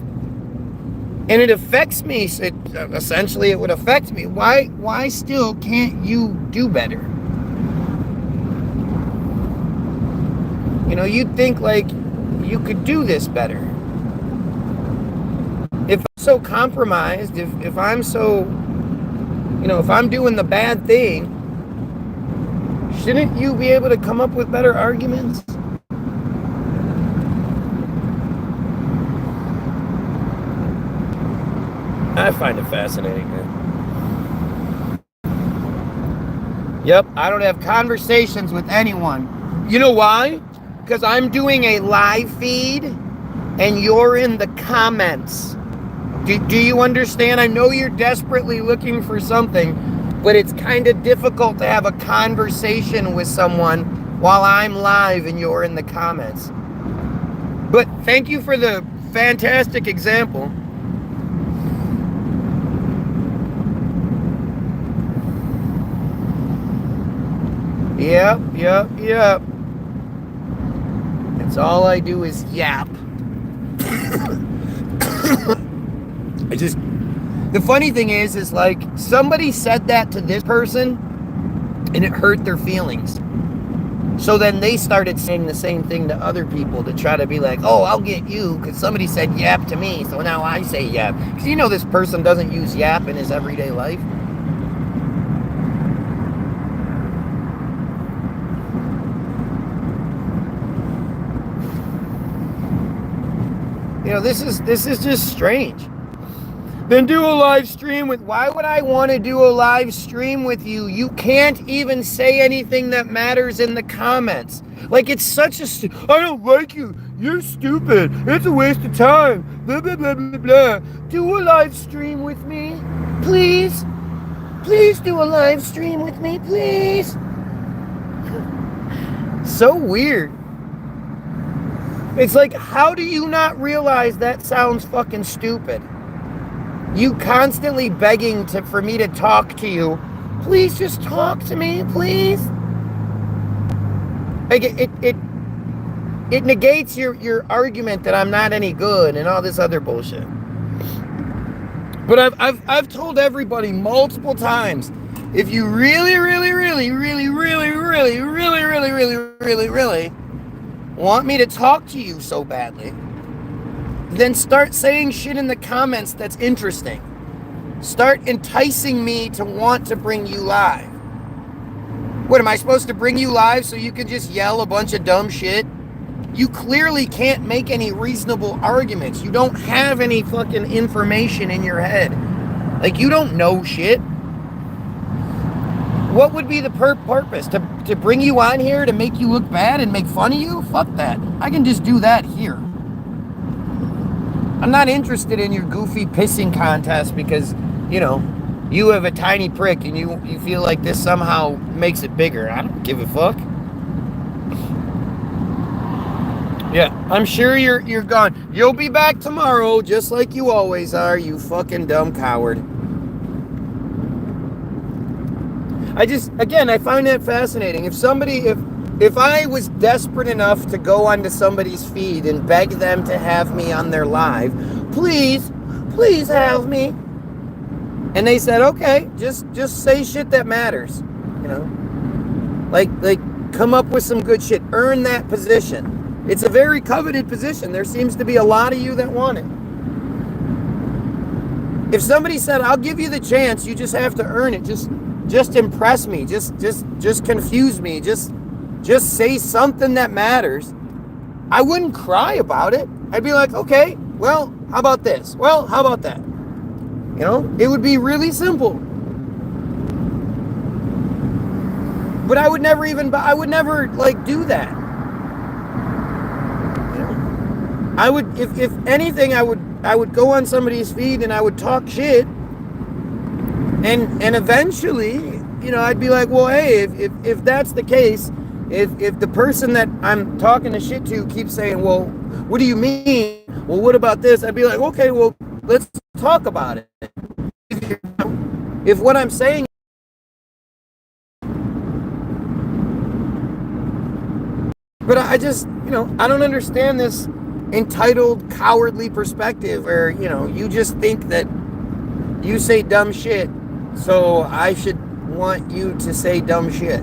S2: and it affects me, essentially it would affect me. Why still can't you do better? You'd think like you could do this better. If I'm so compromised, if I'm so, if I'm doing the bad thing, shouldn't you be able to come up with better arguments? I find it fascinating, man. Yep, I don't have conversations with anyone. You know why? Because I'm doing a live feed and you're in the comments. Do you understand? I know you're desperately looking for something, but it's kind of difficult to have a conversation with someone while I'm live and you're in the comments. But thank you for the fantastic example. Yep. That's all I do is yap. The funny thing is like, somebody said that to this person and it hurt their feelings. So then they started saying the same thing to other people to try to be like, oh, I'll get you because somebody said yap to me, so now I say yap. Because this person doesn't use yap in his everyday life. This is just strange. Then do a live stream with... Why would I want to do a live stream with you? You can't even say anything that matters in the comments. Like, it's such a... I don't like you. You're stupid. It's a waste of time. Blah, blah, blah, blah, blah. Do a live stream with me. Please. Please do a live stream with me, please. So weird. It's like, how do you not realize that sounds fucking stupid? You constantly begging for me to talk to you. Please just talk to me, please. Like it negates your argument that I'm not any good and all this other bullshit. But I've told everybody multiple times, if you really want me to talk to you so badly, then start saying shit in the comments that's interesting. Start enticing me to want to bring you live. What, am I supposed to bring you live so you can just yell a bunch of dumb shit? You clearly can't make any reasonable arguments. You don't have any fucking information in your head. Like, you don't know shit. What would be the purpose? To bring you on here to make you look bad and make fun of you? Fuck that. I can just do that here. I'm not interested in your goofy pissing contest because, you know, you have a tiny prick and you feel like this somehow makes it bigger. I don't give a fuck. Yeah, I'm sure you're gone. You'll be back tomorrow, just like you always are, you fucking dumb coward. I find that fascinating. If I was desperate enough to go onto somebody's feed and beg them to have me on their live, please have me. And they said, okay, just say shit that matters. You know? Like come up with some good shit. Earn that position. It's a very coveted position. There seems to be a lot of you that want it. If somebody said, I'll give you the chance, you just have to earn it. Just impress me. Just confuse me. Just say something that matters. I wouldn't cry about it. I'd be like, okay, well, how about this? Well, how about that? You know, it would be really simple. But I would never like do that. I would, if anything, I would go on somebody's feed and I would talk shit, and eventually, you know, I'd be like, well, hey, if that's the case, if the person that I'm talking to shit to keeps saying, well, what do you mean? Well, what about this? I'd be like, okay, well, let's talk about it. If what I'm saying, but I just, you know, I don't understand this entitled, cowardly perspective where, you know, you just think that you say dumb shit, so I should want you to say dumb shit.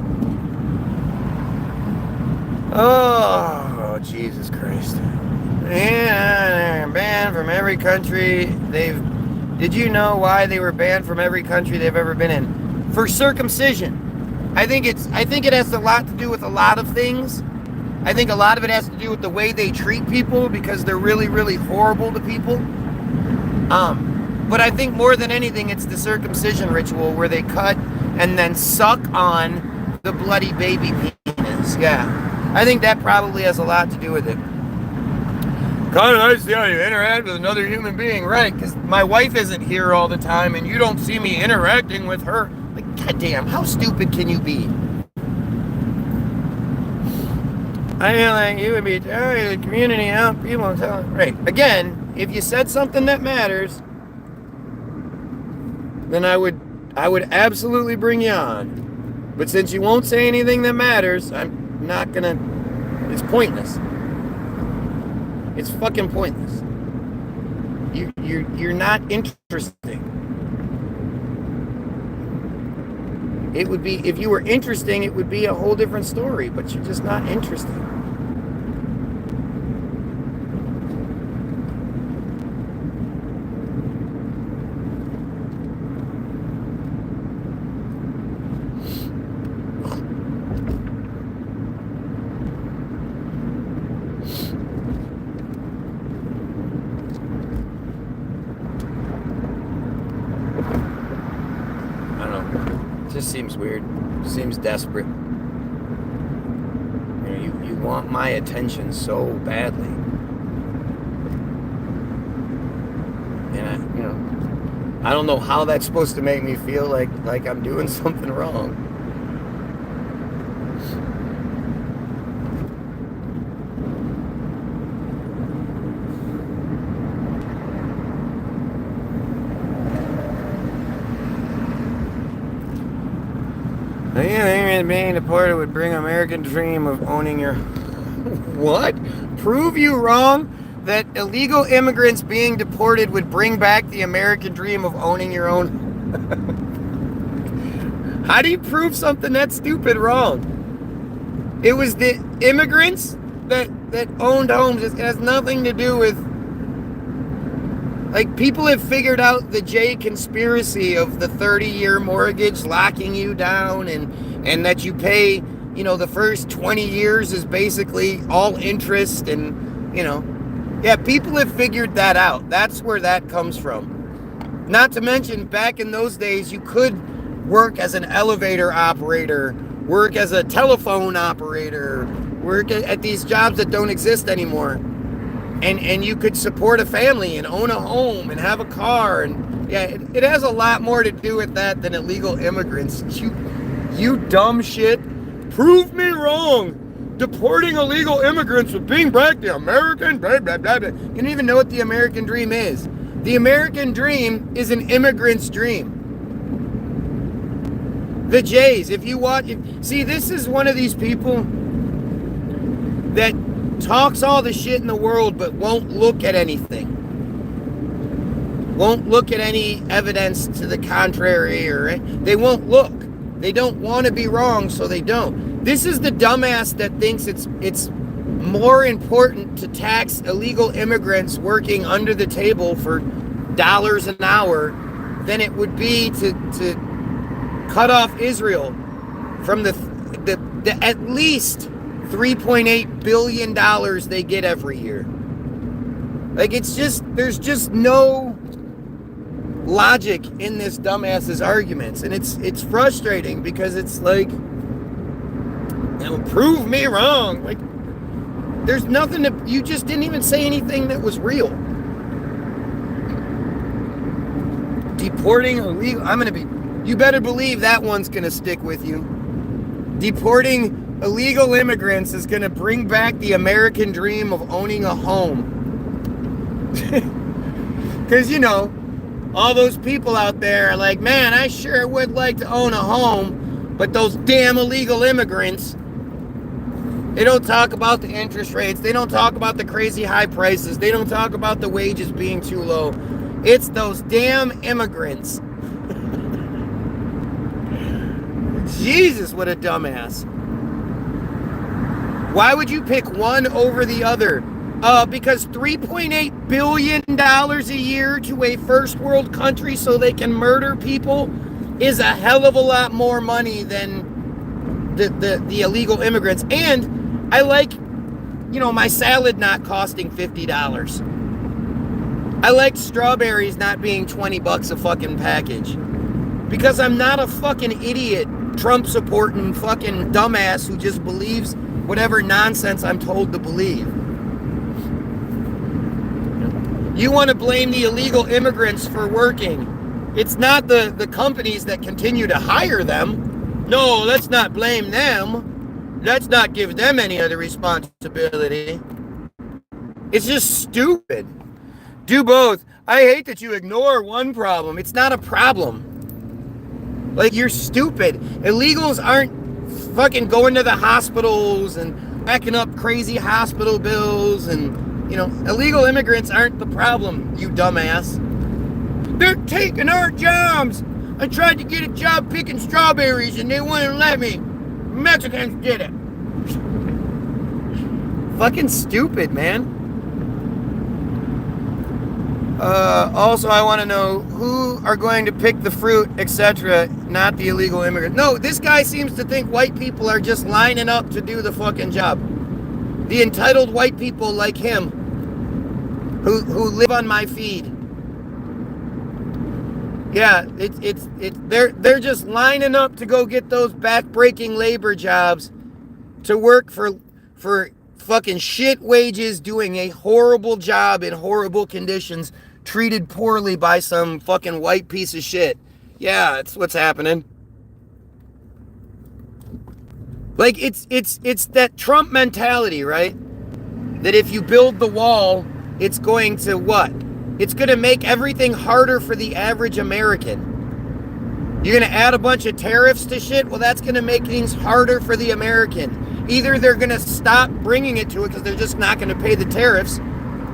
S2: Oh, Jesus Christ. Yeah, banned from every country did you know why they were banned from every country they've ever been in? For circumcision. I think it has a lot to do with a lot of things. I think a lot of it has to do with the way they treat people because they're really, really horrible to people. But I think more than anything, it's the circumcision ritual where they cut and then suck on the bloody baby penis. Yeah. I think that probably has a lot to do with it. Kind of nice to see how you interact with another human being, right? Because my wife isn't here all the time and you don't see me interacting with her. Like, goddamn, how stupid can you be? I feel like you would be telling the community how people tell it. Right. Again, if you said something that matters, then I would absolutely bring you on. But since you won't say anything that matters, I'm not gonna. It's pointless. It's fucking pointless. You're not interesting. It would be, if you were interesting, it would be a whole different story, but you're just not interesting. Seems weird. Seems desperate. You know, you want my attention so badly. And I don't know how that's supposed to make me feel like I'm doing something wrong. saying being deported would bring American dream of owning your... What? Prove you wrong? That illegal immigrants being deported would bring back the American dream of owning your own... How do you prove something that stupid wrong? It was the immigrants that owned homes. It has nothing to do with... Like, people have figured out the J conspiracy of the 30-year mortgage locking you down and that you pay, you know, the first 20 years is basically all interest and, you know. Yeah, people have figured that out. That's where that comes from. Not to mention, back in those days, you could work as an elevator operator, work as a telephone operator, work at these jobs that don't exist anymore. And you could support a family and own a home and have a car. And yeah, it has a lot more to do with that than illegal immigrants. You dumb shit. Prove me wrong. Deporting illegal immigrants would bring back the American blah, blah, blah, blah. You don't even know what the American dream is. The American dream is an immigrant's dream. The Jays, if you watch... See, this is one of these people that talks all the shit in the world but won't look at anything. Won't look at any evidence to the contrary, or they won't look. They don't want to be wrong, so they don't. This is the dumbass that thinks it's more important to tax illegal immigrants working under the table for dollars an hour than it would be to cut off Israel from the at least $3.8 billion they get every year. Like, it's just, there's just no logic in this dumbass's arguments. And it's frustrating because it's like, prove me wrong. Like, there's nothing to, you just didn't even say anything that was real. Deporting illegal, you better believe that one's gonna stick with you. Deporting illegal immigrants is going to bring back the American dream of owning a home. Because, you know, all those people out there are like, man, I sure would like to own a home, but those damn illegal immigrants, they don't talk about the interest rates. They don't talk about the crazy high prices. They don't talk about the wages being too low. It's those damn immigrants. Jesus, what a dumbass. Why would you pick one over the other? Because $3.8 billion a year to a first world country so they can murder people is a hell of a lot more money than the illegal immigrants. And I like, you know, my salad not costing $50. I like strawberries not being $20 a fucking package. Because I'm not a fucking idiot, Trump supporting fucking dumbass who just believes whatever nonsense I'm told to believe. You want to blame the illegal immigrants for working. It's not the companies that continue to hire them. No, let's not blame them. Let's not give them any other responsibility. It's just stupid. Do both. I hate that you ignore one problem. It's not a problem. Like, you're stupid. Illegals aren't fucking going to the hospitals and racking up crazy hospital bills, and, you know, illegal immigrants aren't the problem, you dumbass. They're taking our jobs. I tried to get a job picking strawberries and they wouldn't let me. Mexicans did it. Fucking stupid, man. Also, I want to know who are going to pick the fruit, etc., not the illegal immigrants. No, this guy seems to think white people are just lining up to do the fucking job. The entitled white people like him, who live on my feed. Yeah, they're just lining up to go get those back-breaking labor jobs to work for fucking shit wages, doing a horrible job in horrible conditions, treated poorly by some fucking white piece of shit. Yeah, that's what's happening. Like, it's that Trump mentality, right? That if you build the wall, it's going to what? It's going to make everything harder for the average American. You're going to add a bunch of tariffs to shit? Well, that's going to make things harder for the American. Either they're going to stop bringing it to it because they're just not going to pay the tariffs,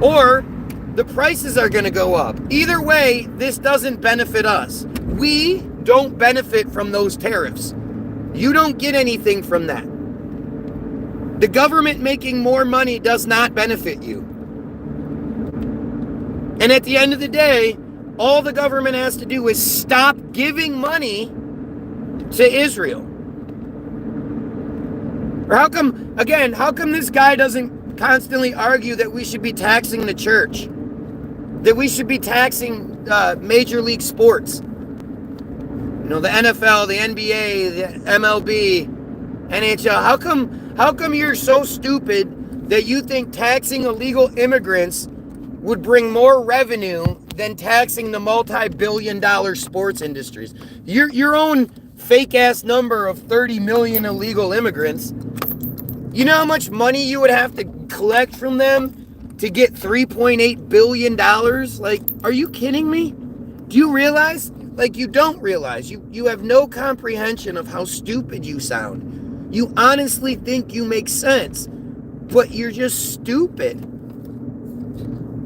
S2: or the prices are going to go up. Either way, this doesn't benefit us. We don't benefit from those tariffs. You don't get anything from that. The government making more money does not benefit you. And at the end of the day, all the government has to do is stop giving money to Israel. Or how come this guy doesn't constantly argue that we should be taxing the church? That we should be taxing major league sports? You know, the NFL, the NBA, the MLB, NHL. How come you're so stupid that you think taxing illegal immigrants would bring more revenue than taxing the multi-billion-dollar sports industries? Your own fake-ass number of 30 million illegal immigrants, you know how much money you would have to collect from them to get $3.8 billion? Like, are you kidding me? Do you realize? Like, you don't realize. You have no comprehension of how stupid you sound. You honestly think you make sense, but you're just stupid.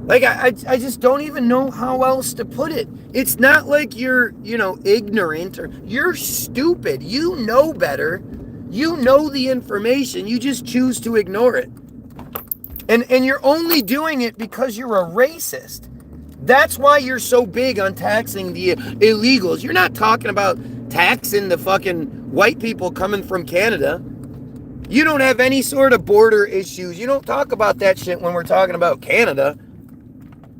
S2: Like, I just don't even know how else to put it. It's not like you're, ignorant, or you're stupid. You know better. You know the information. You just choose to ignore it. And you're only doing it because you're a racist. That's why you're so big on taxing the illegals. You're not talking about taxing the fucking white people coming from Canada. You don't have any sort of border issues. You don't talk about that shit when we're talking about Canada.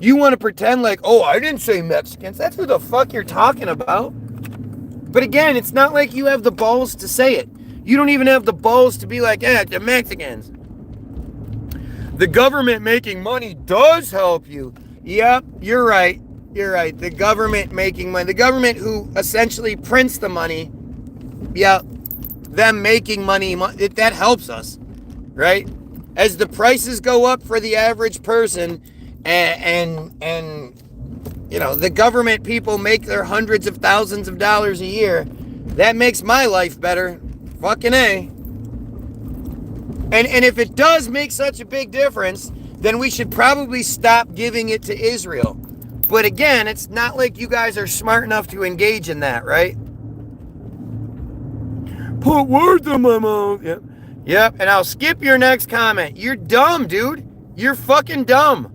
S2: You want to pretend like, oh, I didn't say Mexicans. That's who the fuck you're talking about. But again, it's not like you have the balls to say it. You don't even have the balls to be like, the Mexicans. The government making money does help you. Yep, you're right. You're right. The government making money. The government who essentially prints the money. Yep. Them making money, that helps us. Right? As the prices go up for the average person, and the government people make their hundreds of thousands of dollars a year, that makes my life better. Fucking A. And if it does make such a big difference, then we should probably stop giving it to Israel. But again, it's not like you guys are smart enough to engage in that, right? Put words in my mouth. Yep. And I'll skip your next comment. You're dumb, dude. You're fucking dumb.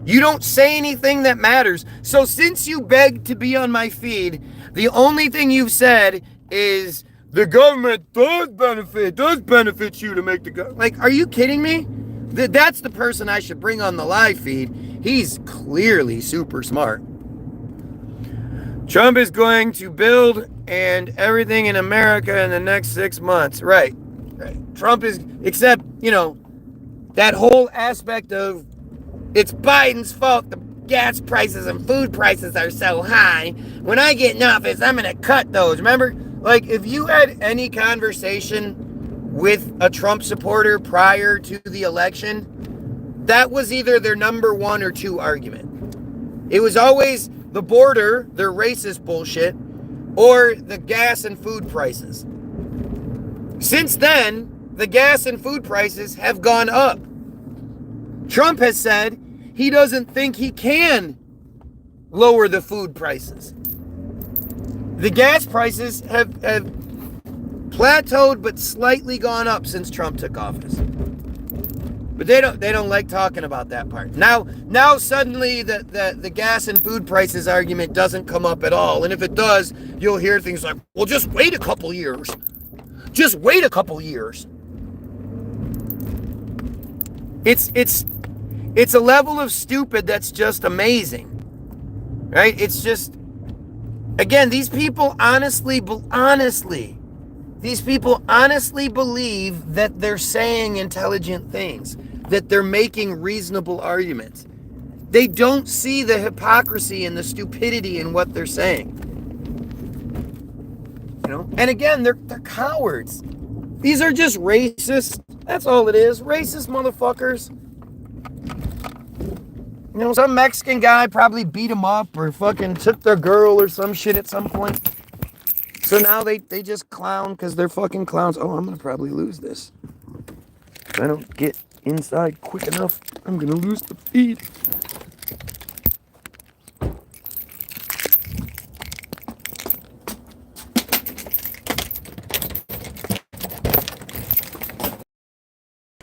S2: You don't say anything that matters. So since you begged to be on my feed, the only thing you've said is the government does benefit you to make the government. Like, are you kidding me? That's the person I should bring on the live feed. He's clearly super smart. Trump is going to build and everything in America in the next 6 months. Right. Trump is, except, that whole aspect of it's Biden's fault the gas prices and food prices are so high. When I get in office, I'm going to cut those. Remember, like, if you had any conversation with a Trump supporter prior to the election, that was either their number 1 or 2 argument. It was always the border, their racist bullshit, or the gas and food prices. Since then, the gas and food prices have gone up. Trump has said he doesn't think he can lower the food prices. The gas prices have plateaued but slightly gone up since Trump took office. But they don't like talking about that part. Now suddenly the gas and food prices argument doesn't come up at all. And if it does, you'll hear things like, well, just wait a couple years. Just wait a couple years. It's a level of stupid that's just amazing. Right? It's just, again, these people honestly believe that they're saying intelligent things, that they're making reasonable arguments. They don't see the hypocrisy and the stupidity in what they're saying. And again, they're cowards. These are just racists. That's all it is. Racist motherfuckers. You know, some Mexican guy probably beat him up or fucking took their girl or some shit at some point. So now they just clown because they're fucking clowns. Oh, I'm going to probably lose this. If I don't get inside quick enough, I'm going to lose the feed.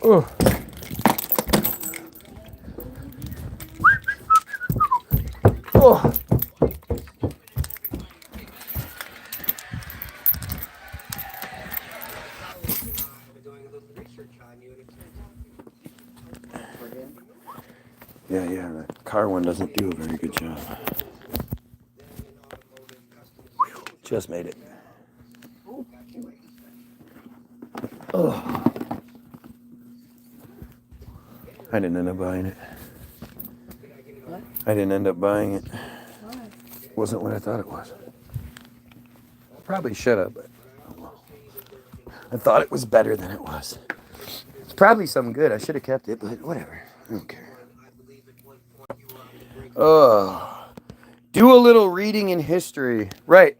S2: Oh. Oh. Yeah, the car one doesn't do a very good job. Just made it. Oh. I didn't end up buying it.
S3: What?
S2: I didn't end up buying it.
S3: Why?
S2: Wasn't what I thought it was. Probably should have, but oh well. I thought it was better than it was. It's probably something good. I should have kept it, but whatever. I don't care. Oh. Do a little reading in history. Right.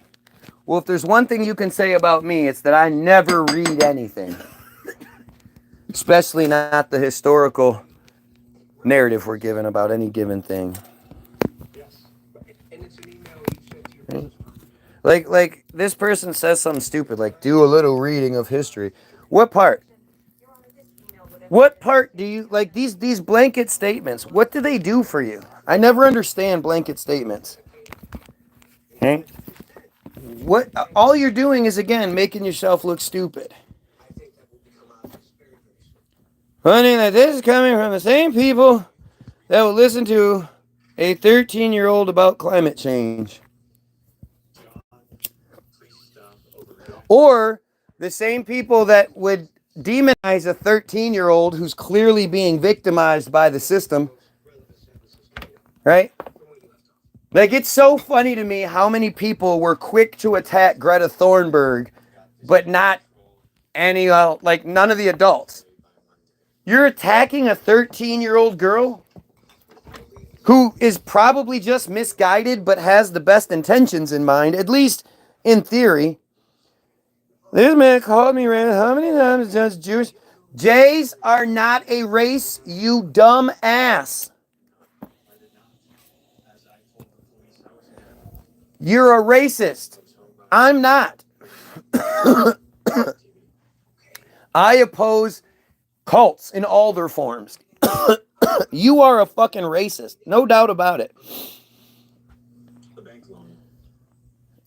S2: Well, if there's one thing you can say about me, it's that I never read anything. Especially not the historical narrative we're given about any given thing. Right? Like this person says something stupid, like do a little reading of history. What part? What part do you like these blanket statements? What do they do for you? I never understand blanket statements. Okay? What all you're doing is again making yourself look stupid. Honey, that this is coming from the same people that will listen to a 13-year-old about climate change. Or the same people that would demonize a 13-year-old who's clearly being victimized by the system. Right? Like, it's so funny to me how many people were quick to attack Greta Thunberg, but not any, like, none of the adults. You're attacking a 13-year-old girl who is probably just misguided, but has the best intentions in mind, at least in theory. This man called me random. How many times just Jewish? Jays are not a race, you dumb ass. You're a racist. I'm not. I oppose cults in all their forms. You are a fucking racist. No doubt about it.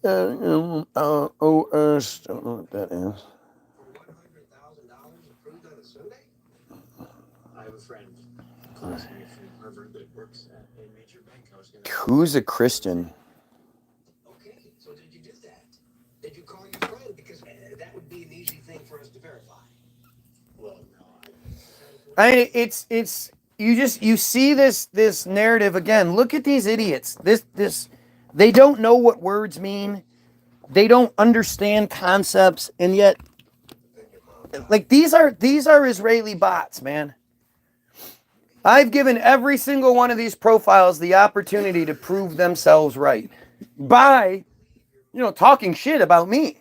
S2: Don't know what that is. Who's a Christian?
S4: Okay, so did you do that? Did you call your friend? Because that would be an easy thing for us to verify. Well, no.
S2: I mean, it's you see this narrative again. Look at these idiots. This they don't know what words mean. They don't understand concepts, and yet, like these are Israeli bots, man. I've given every single one of these profiles the opportunity to prove themselves right by, talking shit about me.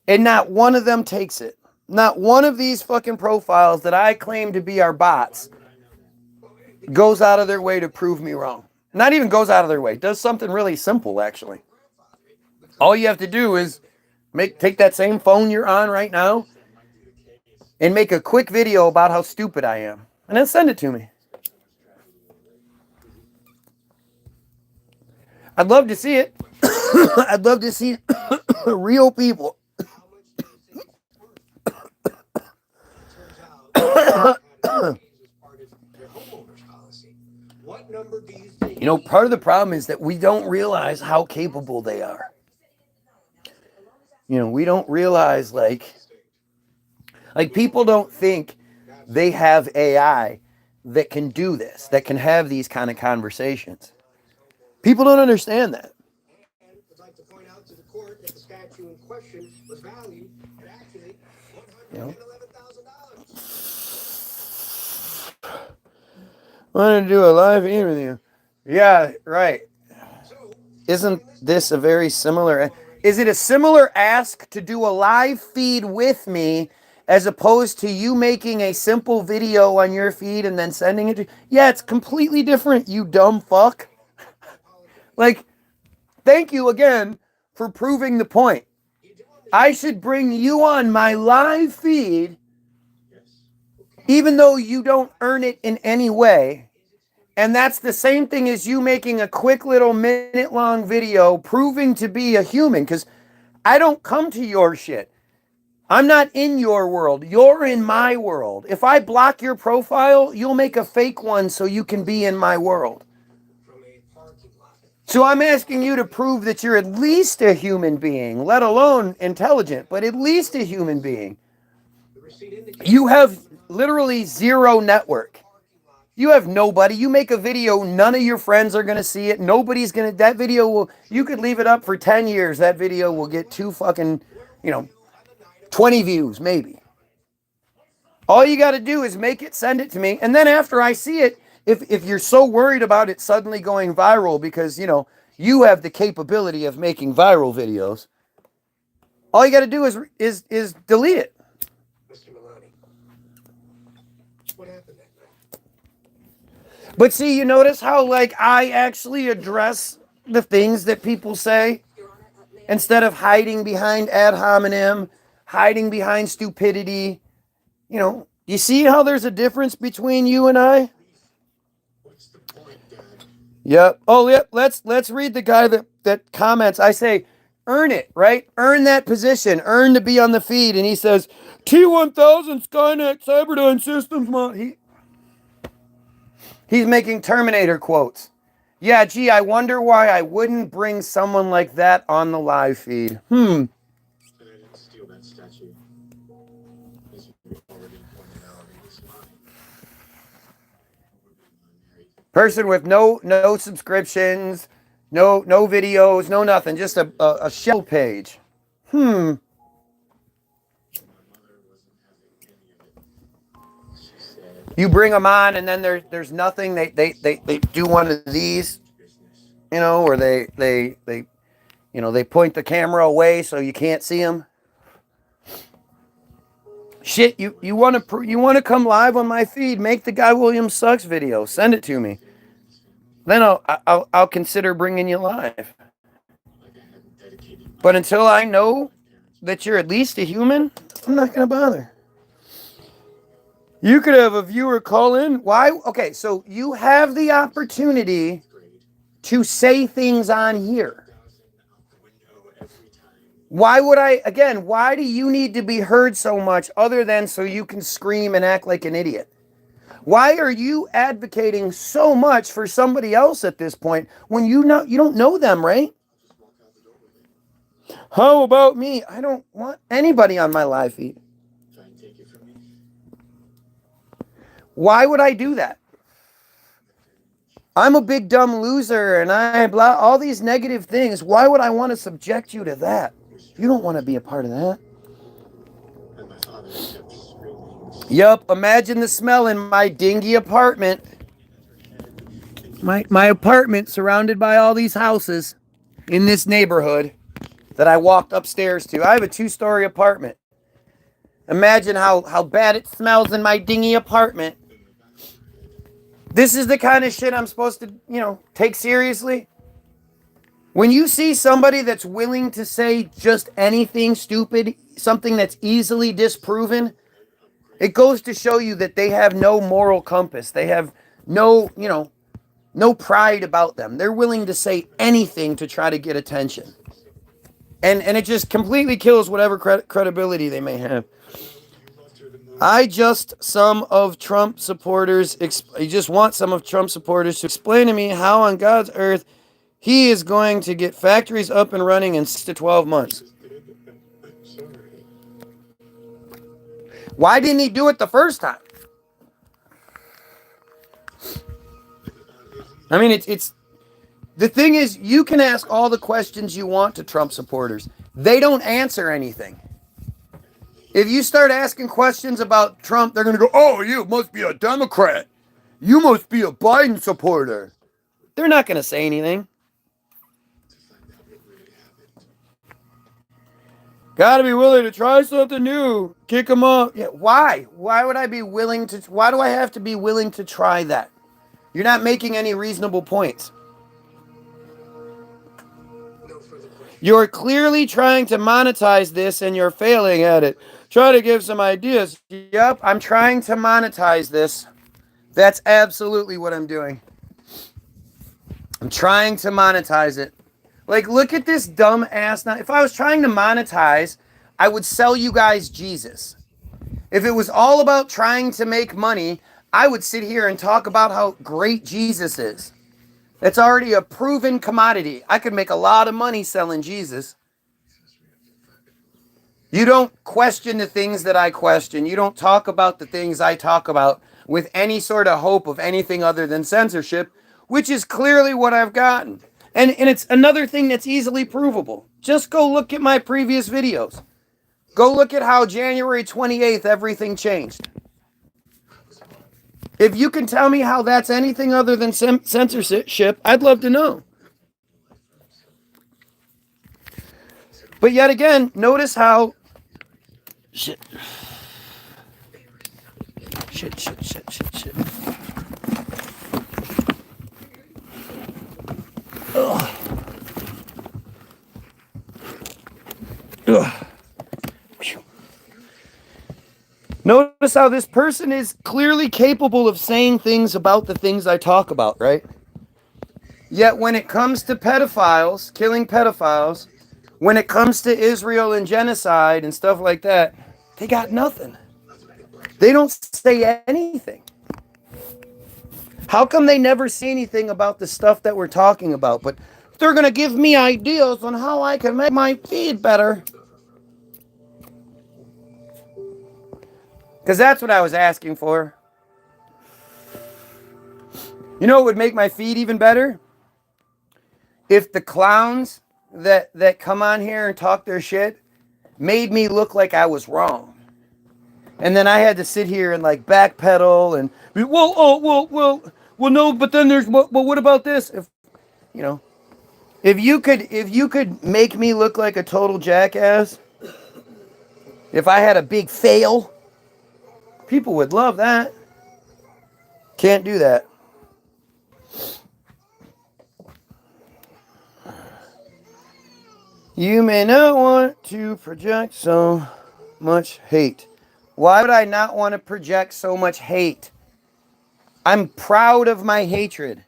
S2: And not one of them takes it. Not one of these fucking profiles that I claim to be our bots goes out of their way to prove me wrong. Not even goes out of their way. Does something really simple, actually. All you have to do is take that same phone you're on right now and make a quick video about how stupid I am. And then send it to me. I'd love to see it. I'd love to see real people. Part of the problem is that we don't realize how capable they are. We don't realize like people don't think they have AI that can do this, that can have these kind of conversations. People don't understand that.
S4: I'd like to point out to the court that the statue in question was valued at actually $111,000.
S2: Want to do a live feed with you? Yeah, right. Isn't this a very similar? Is it a similar ask to do a live feed with me as opposed to you making a simple video on your feed and then sending it to? Yeah, it's completely different, you dumb fuck. Like, thank you again for proving the point. I should bring you on my live feed, even though you don't earn it in any way. And that's the same thing as you making a quick little minute-long video proving to be a human, because I don't come to your shit. I'm not in your world. You're in my world. If I block your profile, you'll make a fake one so you can be in my world. So I'm asking you to prove that you're at least a human being, let alone intelligent, but at least a human being. You have literally zero network. You have nobody. You make a video, none of your friends are going to see it. Nobody's going to, that video will, you could leave it up for 10 years. That video will get 20 views, maybe. All you got to do is make it, send it to me. And then after I see it, if you're so worried about it suddenly going viral because, you have the capability of making viral videos, all you got to do is delete it.
S4: Mr. Milani, what happened that night?
S2: But see, you notice how, I actually address the things that people say instead of hiding behind ad hominem, hiding behind stupidity. You see how there's a difference between you and I?
S4: What's the point, Dad?
S2: Yep. Oh, yep. Let's read the guy that comments. I say, earn it, right? Earn that position. Earn to be on the feed. And he says, T1000 Skynet Cyberdyne Systems. He's making Terminator quotes. Yeah, gee, I wonder why I wouldn't bring someone like that on the live feed.
S4: And I didn't steal that statue. As you already pointed out, it was mine.
S2: Person with no subscriptions, no videos, no nothing, just a shell page.
S4: My mother wasn't having any of it. She said,
S2: You bring them on, and then there's nothing. They do one of these, or they point the camera away so you can't see them. Shit, you want to come live on my feed? Make the Guy Williams Sucks video. Send it to me. Then I'll consider bringing you live. But until I know that you're at least a human, I'm not gonna bother. You could have a viewer call in. Why? Okay, so you have the opportunity to say things on here. Why do you need to be heard so much other than so you can scream and act like an idiot? Why are you advocating so much for somebody else at this point when you don't know them, right? How about me? I don't want anybody on my live feed. Why would I do that? I'm a big dumb loser and I blah all these negative things. Why would I want to subject you to that? You don't want to be a part of that. Yup, imagine the smell in my dingy apartment. My apartment surrounded by all these houses in this neighborhood that I walked upstairs to. I have a 2-story apartment. Imagine how bad it smells in my dingy apartment. This is the kind of shit I'm supposed to, take seriously. When you see somebody that's willing to say just anything stupid, something that's easily disproven, it goes to show you that they have no moral compass. They have no pride about them. They're willing to say anything to try to get attention. And it just completely kills whatever credibility they may have. I just want some of Trump supporters to explain to me how on God's earth he is going to get factories up and running in 6 to 12 months. Why didn't he do it the first time? I mean, it's the thing is, you can ask all the questions you want to Trump supporters. They don't answer anything. If you start asking questions about Trump, they're going to go, oh, you must be a Democrat. You must be a Biden supporter. They're not going to say anything. Got to be willing to try something new. Kick them off. Yeah, why? Why would I be willing to? Why do I have to be willing to try that? You're not making any reasonable points. You're clearly trying to monetize this and you're failing at it. Try to give some ideas. Yep, I'm trying to monetize this. That's absolutely what I'm doing. I'm trying to monetize it. Like, look at this dumb ass. If I was trying to monetize, I would sell you guys Jesus. If it was all about trying to make money, I would sit here and talk about how great Jesus is. It's already a proven commodity. I could make a lot of money selling Jesus. You don't question the things that I question. You don't talk about the things I talk about with any sort of hope of anything other than censorship, which is clearly what I've gotten. And it's another thing that's easily provable. Just go look at my previous videos. Go look at how January 28th everything changed. If you can tell me how that's anything other than censorship, I'd love to know. But yet again, notice how... Shit. Ugh. Ugh. Notice how this person is clearly capable of saying things about the things I talk about, right? Yet when it comes to pedophiles, killing pedophiles, when it comes to Israel and genocide and stuff like that, they got nothing. They don't say anything. How come they never say anything about the stuff that we're talking about? But they're going to give me ideas on how I can make my feed better. Because that's what I was asking for. You know what would make my feed even better? If the clowns that come on here and talk their shit made me look like I was wrong. And then I had to sit here and like backpedal and be, well, no, but then there's, well, what about this? If, you know, if you could make me look like a total jackass, if I had a big fail, people would love that. Can't do that. You may not want to project so much hate. Why would I not want to project so much hate? I'm proud of my hatred.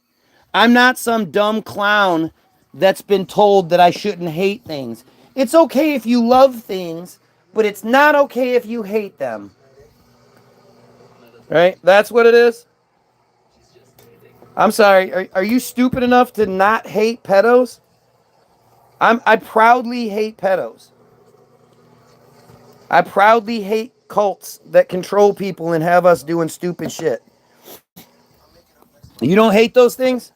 S2: I'm not some dumb clown that's been told that I shouldn't hate things. It's okay if you love things, but it's not okay if you hate them. Right? That's what it is. I'm sorry. Are you stupid enough to not hate pedos? I proudly hate pedos. I proudly hate cults that control people and have us doing stupid shit. You don't hate those things?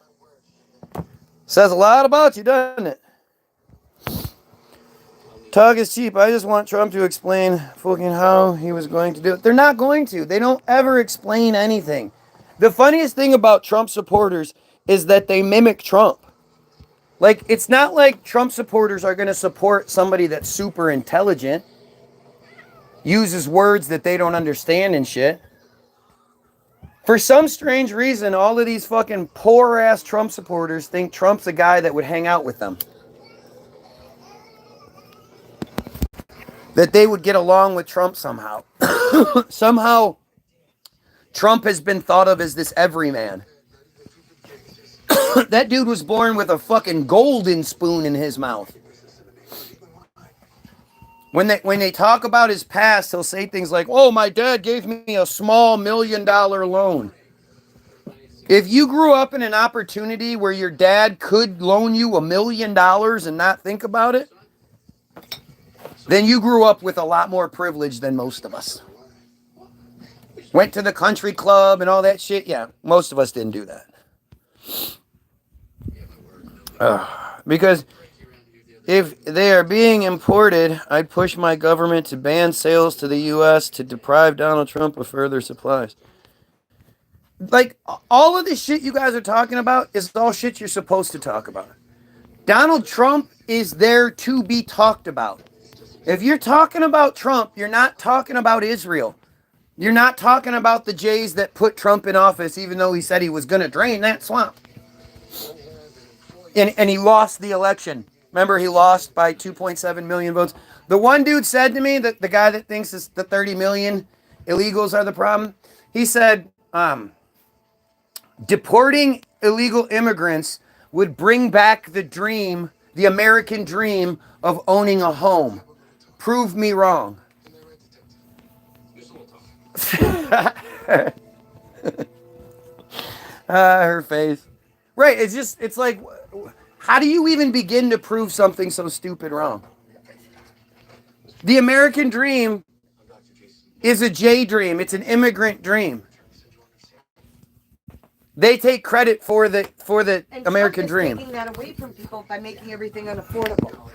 S2: Says a lot about you, doesn't it? Talk is cheap. I just want Trump to explain fucking how he was going to do it. They're not going to. They don't ever explain anything. The funniest thing about Trump supporters is that they mimic Trump. Like, it's not like Trump supporters are going to support somebody that's super intelligent, uses words that they don't understand and shit. For some strange reason, all of these fucking poor-ass Trump supporters think Trump's a guy that would hang out with them. That they would get along with Trump somehow. Somehow, Trump has been thought of as this everyman. That dude was born with a fucking golden spoon in his mouth. When they talk about his past, he'll say things like, oh, my dad gave me a small $1 million loan. If you grew up in an opportunity where your dad could loan you $1 million and not think about it, then you grew up with a lot more privilege than most of us. Went to the country club and all that shit. Yeah, most of us didn't do that. Because if they are being imported, I'd push my government to ban sales to the U.S. to deprive Donald Trump of further supplies. Like, all of this shit you guys are talking about is all shit you're supposed to talk about. Donald Trump is there to be talked about. If you're talking about Trump, you're not talking about Israel. You're not talking about the Jays that put Trump in office, even though he said he was going to drain that swamp. And he lost the election. Remember, he lost by 2.7 million votes. The one dude said to me, that the guy that thinks the 30 million illegals are the problem, he said, deporting illegal immigrants would bring back the dream, the American dream of owning a home. Prove me wrong. Her face. Right, it's like, how do you even begin to prove something so stupid wrong? The American dream is a J dream. It's an immigrant dream. They take credit for the
S5: And
S2: American
S5: Trump is
S2: dream.
S5: taking that away from people by making everything unaffordable.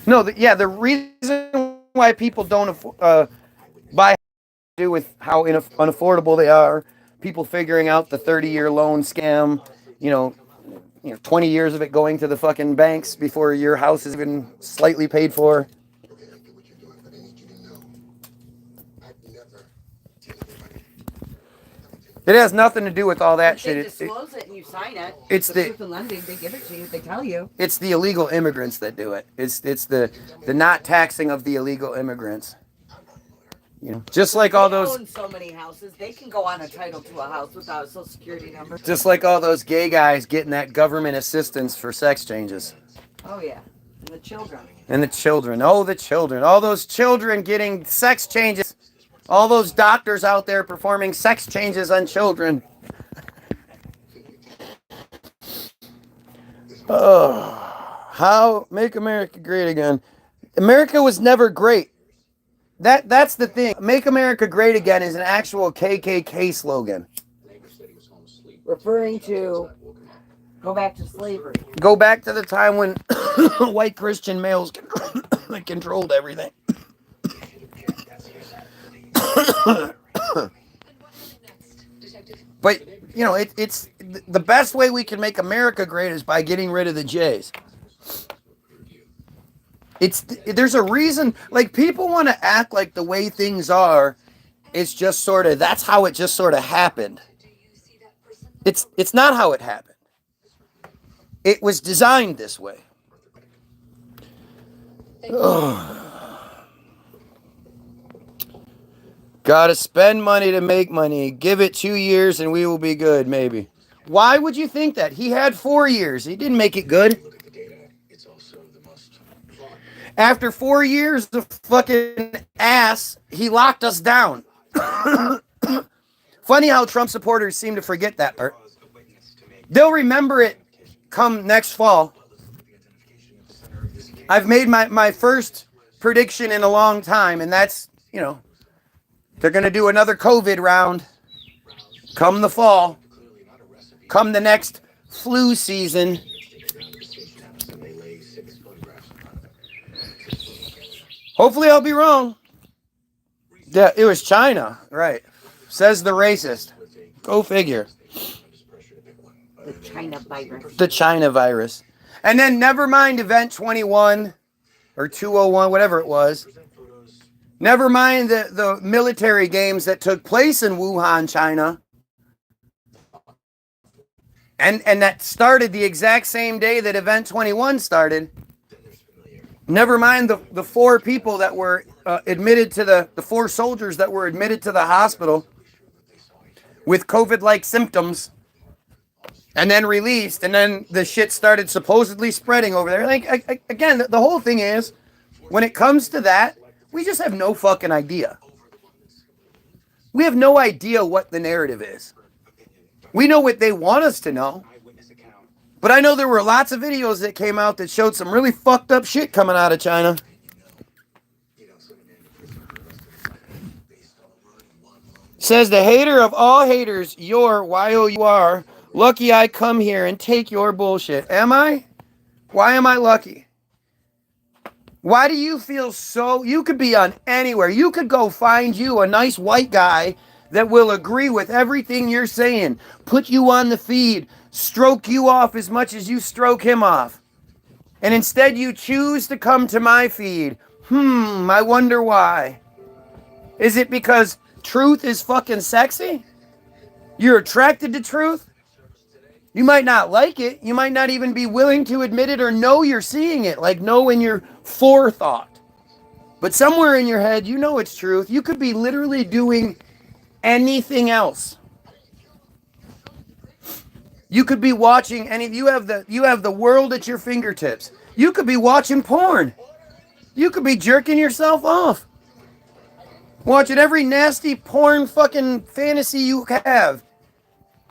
S2: No, the reason why people don't buy do with how unaffordable they are, people figuring out the 30-year loan scam, 20 years of it going to the fucking banks before your house is even slightly paid for. It has nothing to do with all that
S5: If
S2: shit.
S5: they disclose it and you sign it.
S2: It's the
S5: proof of lending. They give it to you. They tell you.
S2: It's the illegal immigrants that do it. It's the not taxing of the illegal immigrants. Just like all
S5: They
S2: those,
S5: own so many houses. They can go on a title to a house without a social security number.
S2: just like all those gay guys getting that government assistance for sex changes.
S5: Oh yeah, and the children.
S2: And the children. Oh, the children. All those children getting sex changes. All those doctors out there performing sex changes on children. Oh, how make America great again? America was never great. That's the thing. Make America great again is an actual KKK slogan.
S5: Referring to go back to slavery.
S2: Go back to the time when white Christian males controlled everything. But, it's the best way we can make America great is by getting rid of the J's. There's a reason, like, people want to act like the way things are, it's just sort of, that's how it just sort of happened. It's not how it happened. It was designed this way. Gotta spend money to make money. Give it 2 years and we will be good, maybe. Why would you think that? He had 4 years. He didn't make it good. After 4 years of fucking ass, he locked us down. Funny how Trump supporters seem to forget that part. They'll remember it come next fall. I've made my first prediction in a long time, and that's, they're going to do another COVID round come the fall, come the next flu season. Hopefully I'll be wrong. Yeah, it was China, right. Says the racist. Go figure.
S5: The China virus.
S2: The China virus. And then never mind Event 21 or 201, whatever it was. Never mind the military games that took place in Wuhan, China. And that started the exact same day that Event 21 started. Never mind the 4 people that were admitted to the 4 soldiers that were admitted to the hospital with COVID-like symptoms and then released, and then the shit started supposedly spreading over there. Like, again, the whole thing is, when it comes to that, we just have no fucking idea. We have no idea what the narrative is. We know what they want us to know. But I know there were lots of videos that came out that showed some really fucked up shit coming out of China. Says the hater of all haters, you're Y-O-U-R. Lucky I come here and take your bullshit. Am I? Why am I lucky? Why do you feel so... You could be on anywhere. You could go find you a nice white guy that will agree with everything you're saying, put you on the feed, stroke you off as much as you stroke him off. And instead you choose to come to my feed. I wonder why. Is it because truth is fucking sexy? You're attracted to truth? You might not like it. You might not even be willing to admit it or know you're seeing it, like know in your forethought. But somewhere in your head, you know it's truth. You could be literally doing anything else. You could be watching you have the world at your fingertips. You could be watching porn. You could be jerking yourself off. Watching every nasty porn fucking fantasy you have.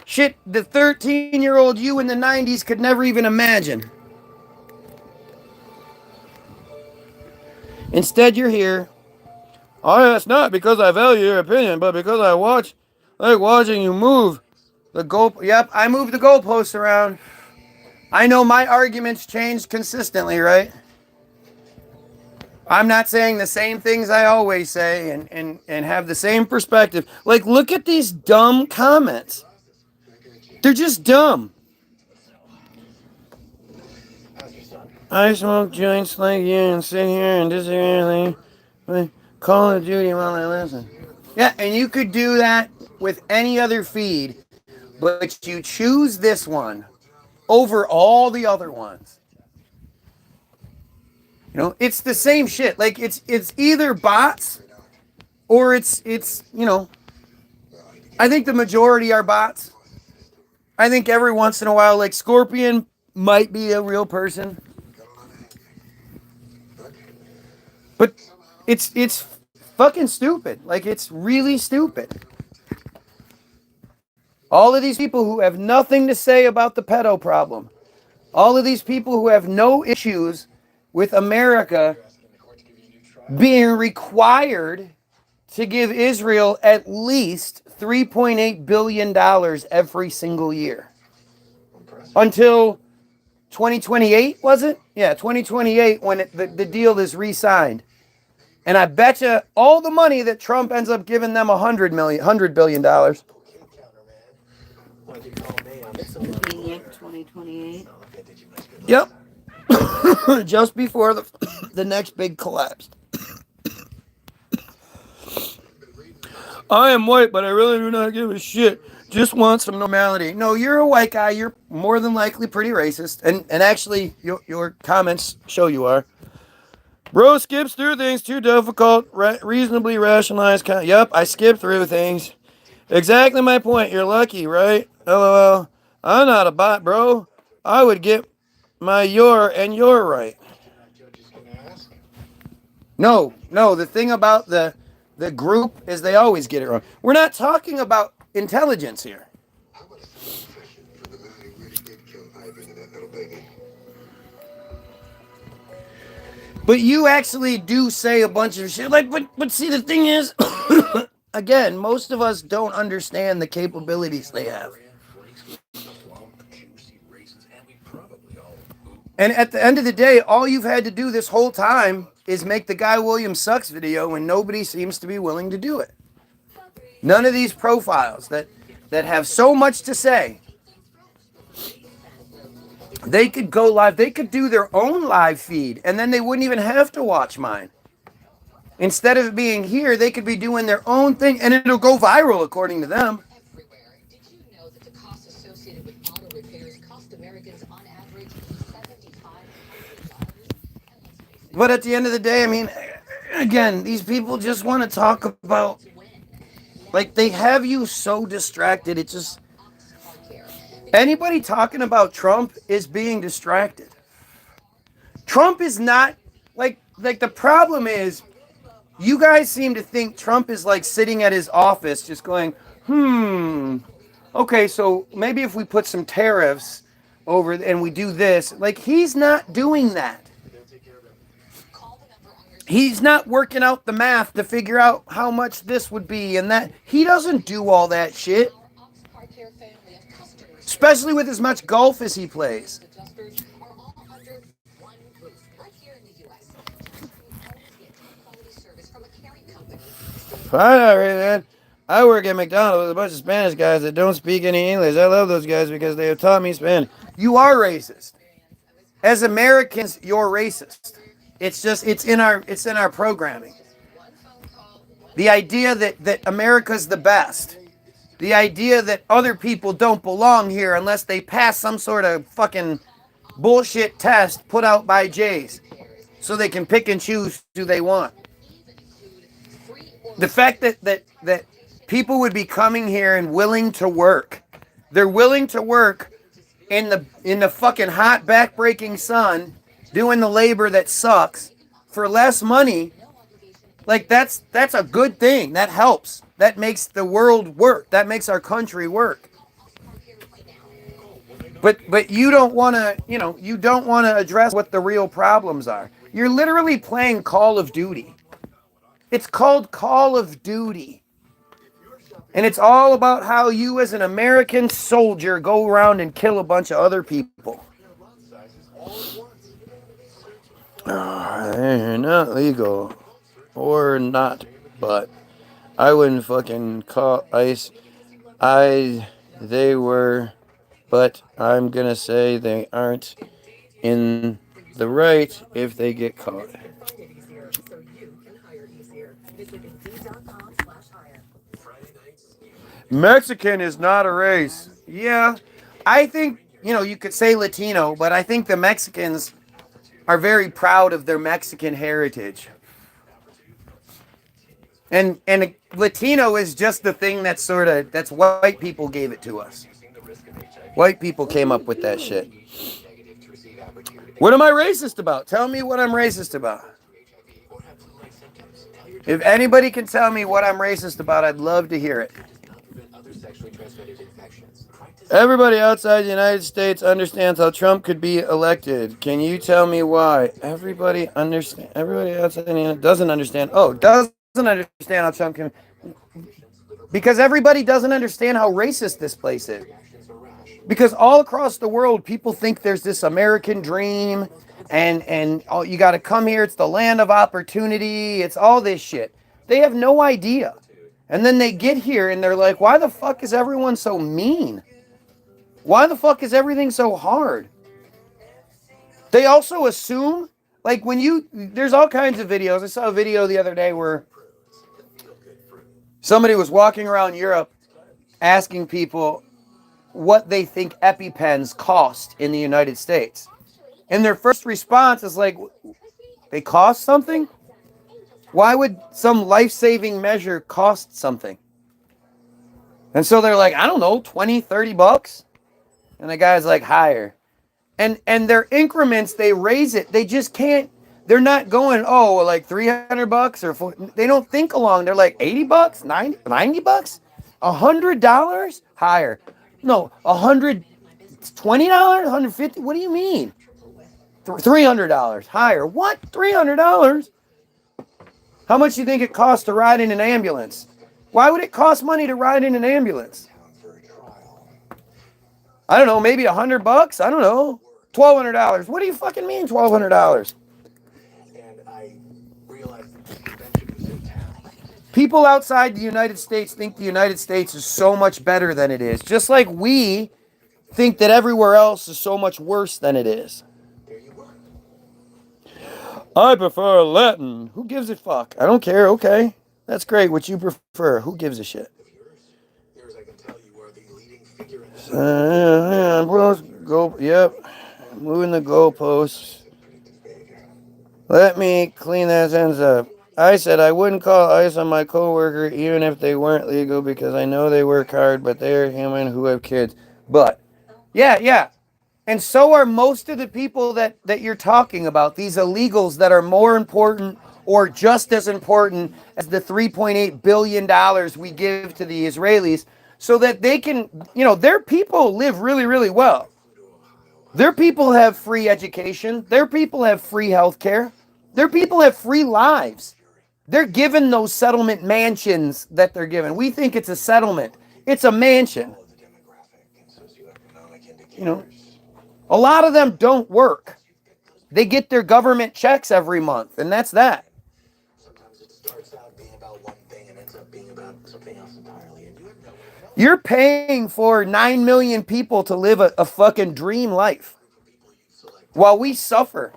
S2: Shit the 13-year-old you in the 90s could never even imagine. Instead, you're here. Oh, it's not because I value your opinion, but because I like watching you move. Yep, I move the goalposts around. I know my arguments change consistently, right? I'm not saying the same things I always say and have the same perspective. Like, look at these dumb comments. They're just dumb. I smoke joints like you and sit here and disagree with Call of Duty while I listen. Yeah, and you could do that with any other feed, but you choose this one over all the other ones. You know, it's the same shit. Like it's either bots or it's I think the majority are bots. I think every once in a while, like Scorpion might be a real person. But it's fucking stupid. Like it's really stupid. All of these people who have nothing to say about the pedo problem. All of these people who have no issues with America being required to give Israel at least $3.8 billion every single year. Until 2028, was it? Yeah, 2028 when the deal is re-signed. And I bet you all the money that Trump ends up giving them $100 billion.
S5: 2028.
S2: Yep. Just before the next big collapse. I am white, but I really do not give a shit. Just want some normality. No, you're a white guy. You're more than likely pretty racist. And actually, your comments show you are. Bro skips through things too difficult, reasonably rationalized. Yep, I skip through things. Exactly my point. You're lucky, right? LOL. I'm not a bot, bro. I would get my your right. No. The thing about the group is they always get it wrong. We're not talking about intelligence here. But you actually do say a bunch of shit. Like, but see, the thing is, again, most of us don't understand the capabilities they have. And at the end of the day, all you've had to do this whole time is make the Guy Williams Sucks video, and nobody seems to be willing to do it. None of these profiles that have so much to say. They could go live. They could do their own live feed, and then they wouldn't even have to watch mine. Instead of being here, they could be doing their own thing, and it'll go viral according to them.
S6: Did you know that the costs associated with auto repairs cost Americans on average $7,500?
S2: But at the end of the day, I mean, again, these people just want to talk about, like, they have you so distracted. It just, anybody talking about Trump is being distracted. Trump is not, like the problem is, you guys seem to think Trump is like sitting at his office just going, okay, so maybe if we put some tariffs over and we do this, like he's not doing that. He's not working out the math to figure out how much this would be and that. He doesn't do all that shit. Especially with as much golf as he plays. I work at McDonald's with a bunch of Spanish guys that don't speak any English. I love those guys because they have taught me Spanish. You are racist. As Americans, you're racist. It's in our programming. The idea that America's the best. The idea that other people don't belong here unless they pass some sort of fucking bullshit test put out by Jays so they can pick and choose who they want. The fact that people would be coming here and willing to work. They're willing to work in the fucking hot back-breaking sun doing the labor that sucks for less money. Like that's a good thing. That helps. That makes the world work. That makes our country work. But you don't want to address what the real problems are. You're literally playing Call of Duty. It's called Call of Duty. And it's all about how you as an American soldier go around and kill a bunch of other people. They're not legal. Or not, but I wouldn't fucking call ICE. They were, but I'm gonna say they aren't in the right if they get caught. Mexican is not a race. Yeah, I think, you could say Latino, but I think the Mexicans are very proud of their Mexican heritage. And Latino is just the thing that's white people gave it to us. White people came up with that shit. What am I racist about? Tell me what I'm racist about. If anybody can tell me what I'm racist about, I'd love to hear it. Everybody outside the United States understands how Trump could be elected. Can you tell me why? Everybody outside the United States doesn't understand. Oh, doesn't understand how Trump can. Because everybody doesn't understand how racist this place is. Because all across the world, people think there's this American dream, and you got to come here. It's the land of opportunity. It's all this shit. They have no idea. And then they get here and they're like, why the fuck is everyone so mean? Why the fuck is everything so hard? They also assume, like there's all kinds of videos. I saw a video the other day where somebody was walking around Europe asking people what they think EpiPens cost in the United States. And their first response is like, they cost something? Why would some life-saving measure cost something? And so they're like, I don't know, 20, 30 bucks? And the guy's like, higher. And their increments, they raise it. They just can't. They're not going, like 300 bucks or 4. They don't think along. They're like 80 bucks, 90 bucks, $100 higher. No, $120, $150. What do you mean? $300 higher. What? $300? How much do you think it costs to ride in an ambulance? Why would it cost money to ride in an ambulance? I don't know, maybe $100? I don't know. $1,200. What do you fucking mean $1,200? People outside the United States think the United States is so much better than it is. Just like we think that everywhere else is so much worse than it is. I prefer Latin. Who gives a fuck? I don't care. Okay. That's great. What you prefer. Who gives a shit? Yep. Moving the goalposts. Let me clean that sentence up. I said I wouldn't call ICE on my coworker even if they weren't legal because I know they work hard, but they're human who have kids. But, yeah. And so are most of the people that you're talking about, these illegals that are more important or just as important as the $3.8 billion we give to the Israelis so that they can, their people live really, really well. Their people have free education. Their people have free health care. Their people have free lives. They're given those settlement mansions that they're given. We think it's a settlement. It's a mansion. A lot of them don't work. They get their government checks every month, and that's that.
S4: Sometimes it starts out being about one thing and ends up being about something else entirely.
S2: You're paying for 9 million people to live a fucking dream life while we suffer.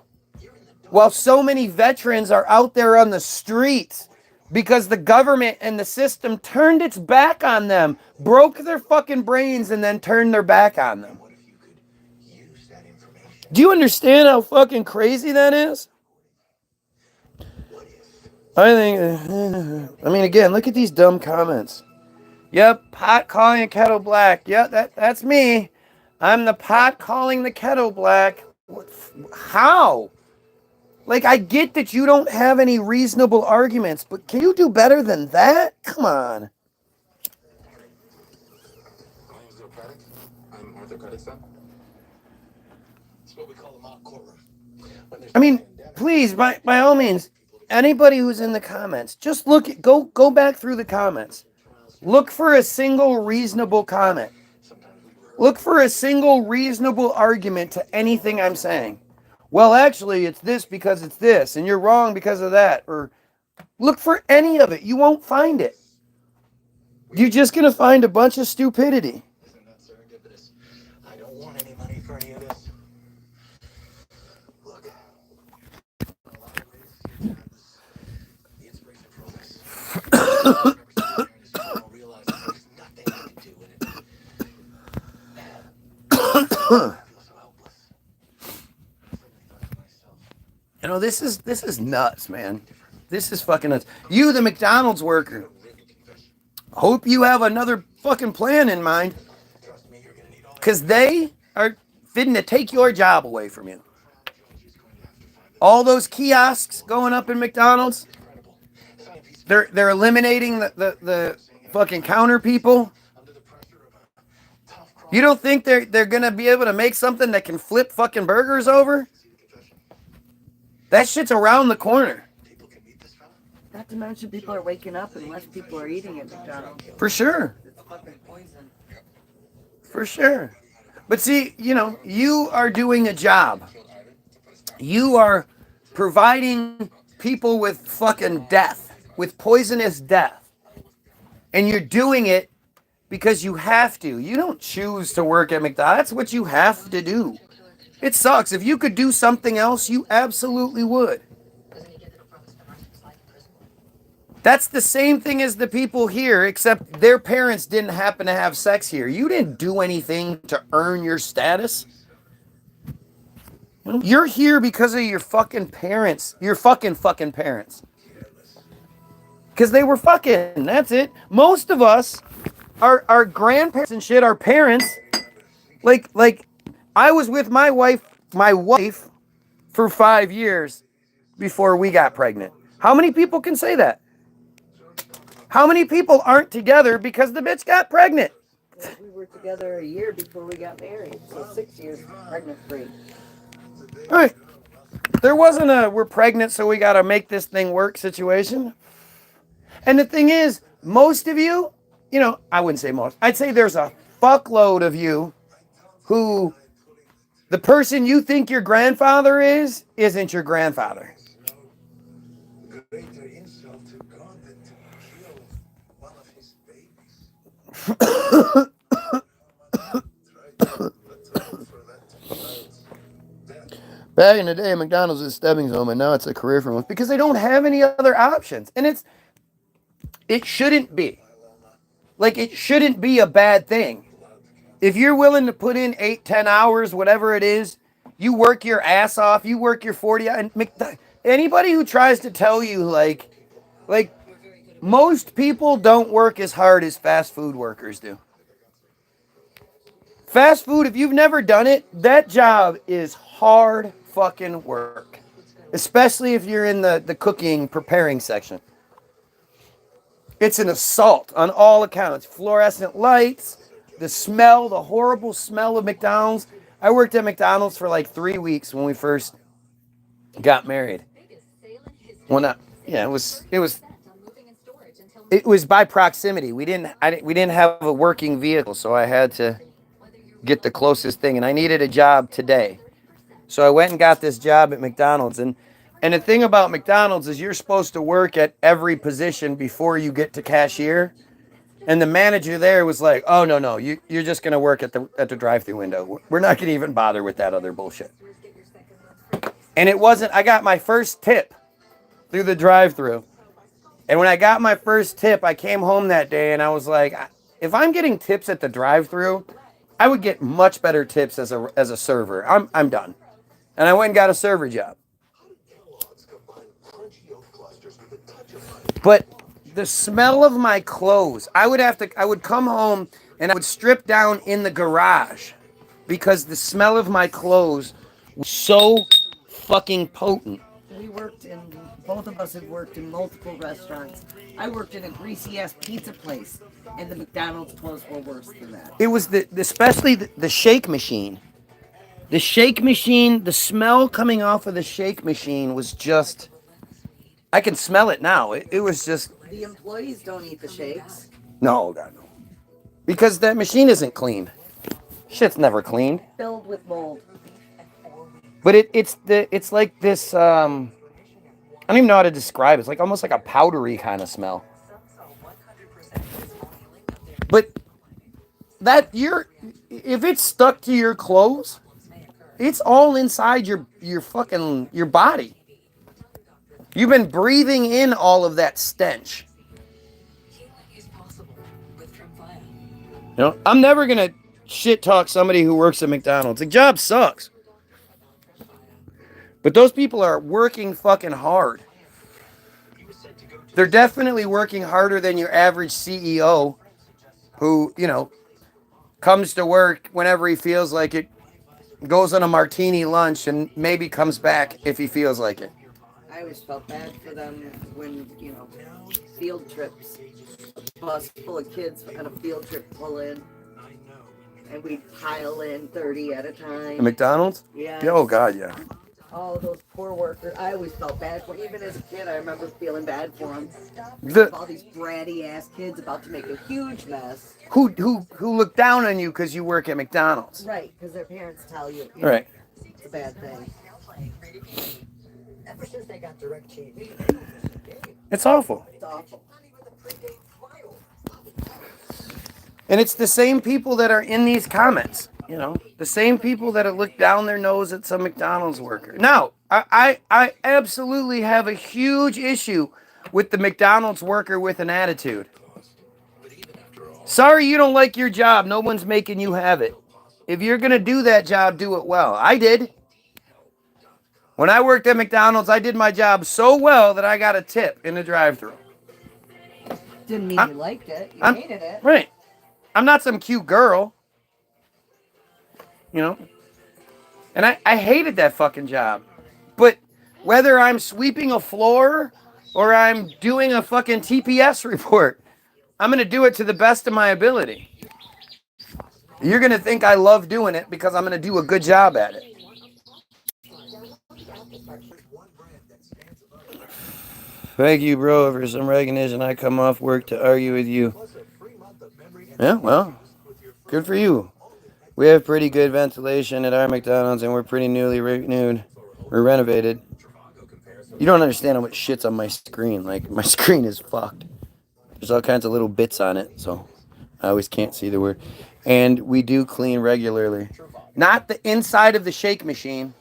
S2: While so many veterans are out there on the streets because the government and the system turned its back on them, broke their fucking brains, and then turned their back on them. Do you understand how fucking crazy that is? I mean, again, look at these dumb comments. Yep, pot calling a kettle black. Yep, that's me. I'm the pot calling the kettle black. How? Like, I get that you don't have any reasonable arguments, but can you do better than that? Come on.
S7: My name is Democratic. I'm Arthocratic's son.
S4: It's what we call a mock courtroom.
S2: I mean, please, by all means, anybody who's in the comments, just go back through the comments. Look for a single reasonable comment. Look for a single reasonable argument to anything I'm saying. Well, actually, it's this because it's this, and you're wrong because of that. Or look for any of it. You won't find it. You're just going to find a bunch of stupidity.
S4: Isn't that serendipitous? I don't want any money for any of this. Look, in a lot of ways, you have the inspiration for all this. You don't realize that there's nothing I can do in it. I feel so helpless. I suddenly thought to myself,
S2: You know, this is nuts, man. This is fucking nuts. You, the McDonald's worker, hope you have another fucking plan in mind,
S4: trust me, you're gonna need all
S2: because they are fitting to take your job away from you. All those kiosks going up in McDonald's, they're eliminating the fucking counter people. You don't think they're gonna be able to make something that can flip fucking burgers over? That shit's around the corner.
S5: Not to mention people are waking up and less people are eating at McDonald's.
S2: For sure.
S5: It's fucking poison.
S2: For sure. But see, you know, you are doing a job. You are providing people with fucking death, with poisonous death. And you're doing it because you have to. You don't choose to work at McDonald's. That's what you have to do. It sucks. If you could do something else, you absolutely would. That's the same thing as the people here, except their parents didn't happen to have sex here. You didn't do anything to earn your status. You're here because of your fucking parents. Your fucking parents. Because they were fucking. That's it. Most of us, our grandparents and shit, our parents, like I was with my wife for 5 years before we got pregnant. How many people can say that? How many people aren't together because the bitch got pregnant?
S5: Well, we were together a year before we got married, so 6 years pregnant free.
S2: All right. There wasn't a we're pregnant so we got to make this thing work situation. And the thing is, most of you, you know, I wouldn't say most. I'd say there's a fuckload of you who the person you think your grandfather is isn't your grandfather.
S4: greater insult to God than to kill one of his babies.
S2: Back in the day, McDonald's was a stepping stone, and now it's a career for most because they don't have any other options. And it shouldn't be. Like, it shouldn't be a bad thing. If you're willing to put in 8-10 hours, whatever it is, you work your ass off, you work your 40 hours. Anybody who tries to tell you, like, most people don't work as hard as fast food workers do. Fast food, if you've never done it, that job is hard fucking work. Especially if you're in the cooking, preparing section. It's an assault on all accounts. Fluorescent lights, the smell, the horrible smell of McDonald's. I worked at McDonald's for like 3 weeks when we first got married. Well, not, yeah, it was by proximity. We didn't have a working vehicle, so I had to get the closest thing, and I needed a job today. So I went and got this job at McDonald's, and the thing about McDonald's is you're supposed to work at every position before you get to cashier. And the manager there was like, "Oh no, you're just gonna work at the drive-through window. We're not gonna even bother with that other bullshit." And it wasn't. I got my first tip through the drive-through, and when I got my first tip, I came home that day and I was like, "If I'm getting tips at the drive-through, I would get much better tips as a server. I'm done." And I went and got a server job. But the smell of my clothes, I would come home and I would strip down in the garage because the smell of my clothes was so fucking potent.
S5: Both of us had worked in multiple restaurants. I worked in a greasy ass pizza place, and the McDonald's clothes were worse than that.
S2: It was especially the shake machine. The shake machine, the smell coming off of the shake machine was just, I can smell it now. It was just.
S5: The employees don't eat the shakes.
S2: No, God, no. Because that machine isn't cleaned. Shit's never cleaned.
S5: Filled with mold.
S2: But it's like this, I don't even know how to describe it. It's like almost like a powdery kind of smell. But if it's stuck to your clothes, it's all inside your body. You've been breathing in all of that stench. You know, I'm never gonna shit talk somebody who works at McDonald's. The job sucks. But those people are working fucking hard. They're definitely working harder than your average CEO who, comes to work whenever he feels like it, goes on a martini lunch, and maybe comes back if he feels like it.
S5: I always felt bad for them when, field trips. A bus full of kids on a field trip pull in. And we'd pile in 30 at a time.
S2: At McDonald's?
S5: Yeah.
S2: Oh, God, yeah.
S5: All those poor workers. I always felt bad for them. Even as a kid, I remember feeling bad for them. All these bratty ass kids about to make a huge mess.
S2: Who look down on you because you work at McDonald's?
S5: Right, because their parents tell you.
S2: Right.
S5: It's a bad thing.
S4: Ever since they got direct TV,
S2: It's awful.
S5: It's awful.
S2: And it's the same people that are in these comments, the same people that have looked down their nose at some McDonald's worker. Now, I absolutely have a huge issue with the McDonald's worker with an attitude. Sorry you don't like your job. No one's making you have it. If you're going to do that job, do it well. I did. When I worked at McDonald's, I did my job so well that I got a tip in the drive-thru.
S5: Didn't mean you liked it. You hated it.
S2: Right. I'm not some cute girl. And I hated that fucking job. But whether I'm sweeping a floor or I'm doing a fucking TPS report, I'm going to do it to the best of my ability. You're going to think I love doing it because I'm going to do a good job at it. Thank you, bro, for some recognition. I come off work to argue with you. Yeah, well, good for you. We have pretty good ventilation at our McDonald's, and we're pretty newly renewed. We're renovated. You don't understand how much shit's on my screen. Like, my screen is fucked. There's all kinds of little bits on it, so I always can't see the word. And we do clean regularly. Not the inside of the shake machine.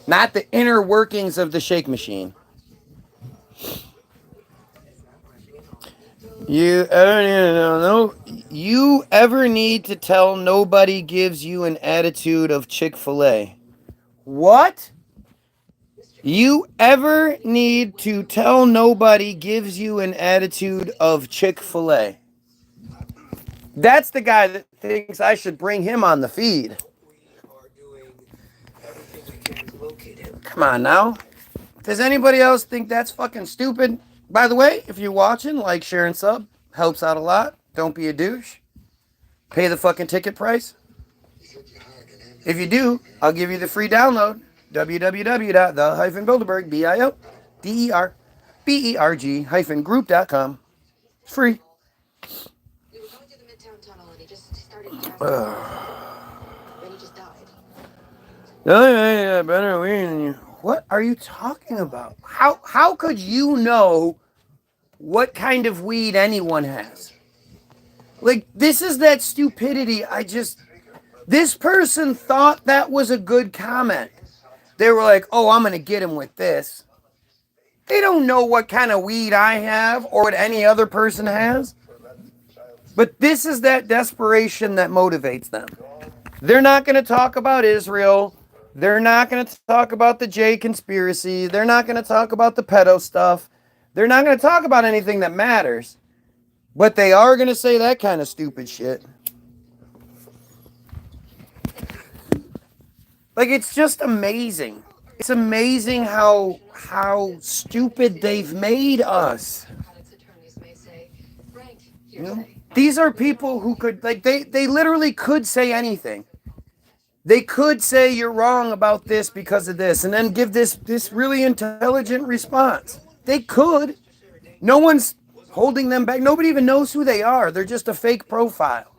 S2: Not the inner workings of the shake machine. You ever need to tell nobody gives you an attitude of Chick-fil-A? What? You ever need to tell nobody gives you an attitude of Chick-fil-A? That's the guy that thinks I should bring him on the feed. Come on now. Does anybody else think that's fucking stupid? By the way, if you're watching, like, share, and sub. Helps out a lot. Don't be a douche. Pay the fucking ticket price. If you do, I'll give you the free download. www.the-bilderberg.group.com. It's free.
S6: We were going through the Midtown Tunnel and he just started gasping. Then he just died.
S2: What are you talking about? How could you know what kind of weed anyone has. Like, this is that stupidity. This person thought that was a good comment. They were like, oh, I'm going to get him with this. They don't know what kind of weed I have or what any other person has. But this is that desperation that motivates them. They're not going to talk about Israel. They're not going to talk about the J conspiracy. They're not going to talk about the pedo stuff. They're not going to talk about anything that matters. But they are going to say that kind of stupid shit. Like, it's just amazing. It's amazing how stupid they've made us. You know? These are people who could, like, they literally could say anything. They could say you're wrong about this because of this, and then give this really intelligent response. They could. No one's holding them back. Nobody even knows who they are. They're just a fake profile.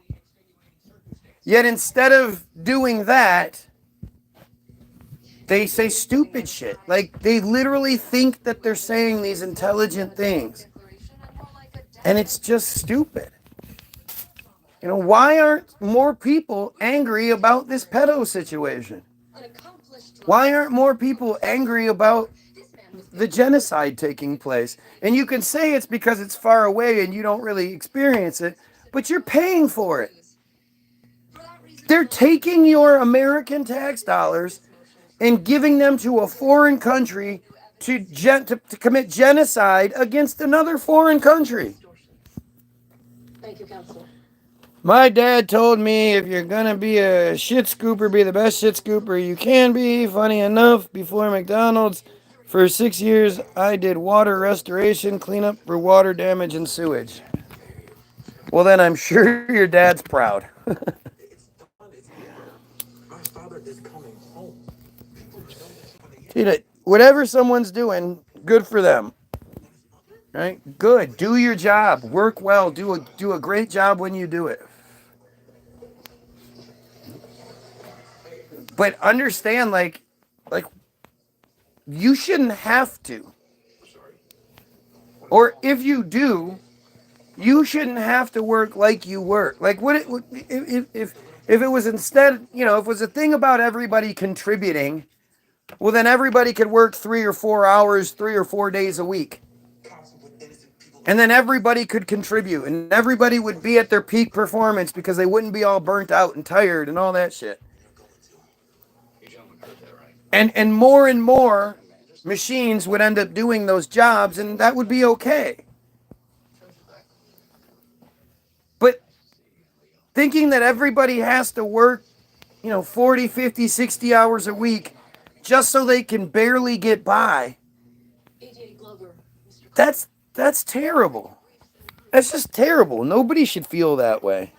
S2: Yet instead of doing that, they say stupid shit. Like, they literally think that they're saying these intelligent things. And it's just stupid. You know, why aren't more people angry about this pedo situation? Why aren't more people angry about the genocide taking place? And you can say it's because it's far away and you don't really experience it, but you're paying for it. They're taking your American tax dollars and giving them to a foreign country to commit genocide against another foreign country.
S6: Thank you, Counselor.
S2: My dad told me if you're gonna be a shit scooper, be the best shit scooper you can be. Funny enough, before McDonald's, for 6 years, I did water restoration, cleanup for water damage and sewage. Well, then I'm sure your dad's proud.
S7: My father is coming home.
S2: Whatever someone's doing, good for them. Right? Good. Do your job. Work well. Do a great job when you do it. But understand, like you shouldn't have to. Or if you do, you shouldn't have to work like you work. Like if it was instead, you know, if it was a thing about everybody contributing, well, then everybody could work 3 or 4 hours, 3 or 4 days a week. And then everybody could contribute and everybody would be at their peak performance because they wouldn't be all burnt out and tired and all that shit. And more machines would end up doing those jobs and that would be okay. But thinking that everybody has to work, 40, 50, 60 hours a week just so they can barely get by, that's terrible. That's just terrible. Nobody should feel that way.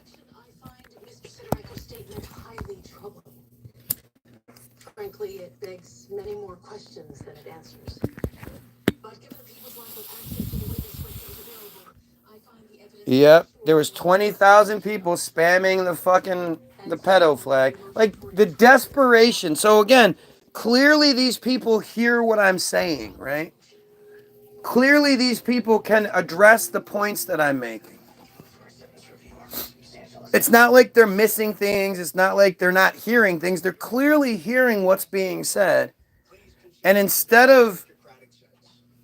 S6: Frankly, it begs many more questions than it answers. But given the people's lack of access to the witness questions available, I find the evidence...
S2: Yep, there was 20,000 people spamming the pedo flag. Like, the desperation. So again, clearly these people hear what I'm saying, right? Clearly these people can address the points that I'm making. It's not like they're missing things. It's not like they're not hearing things. They're clearly hearing what's being said. And instead of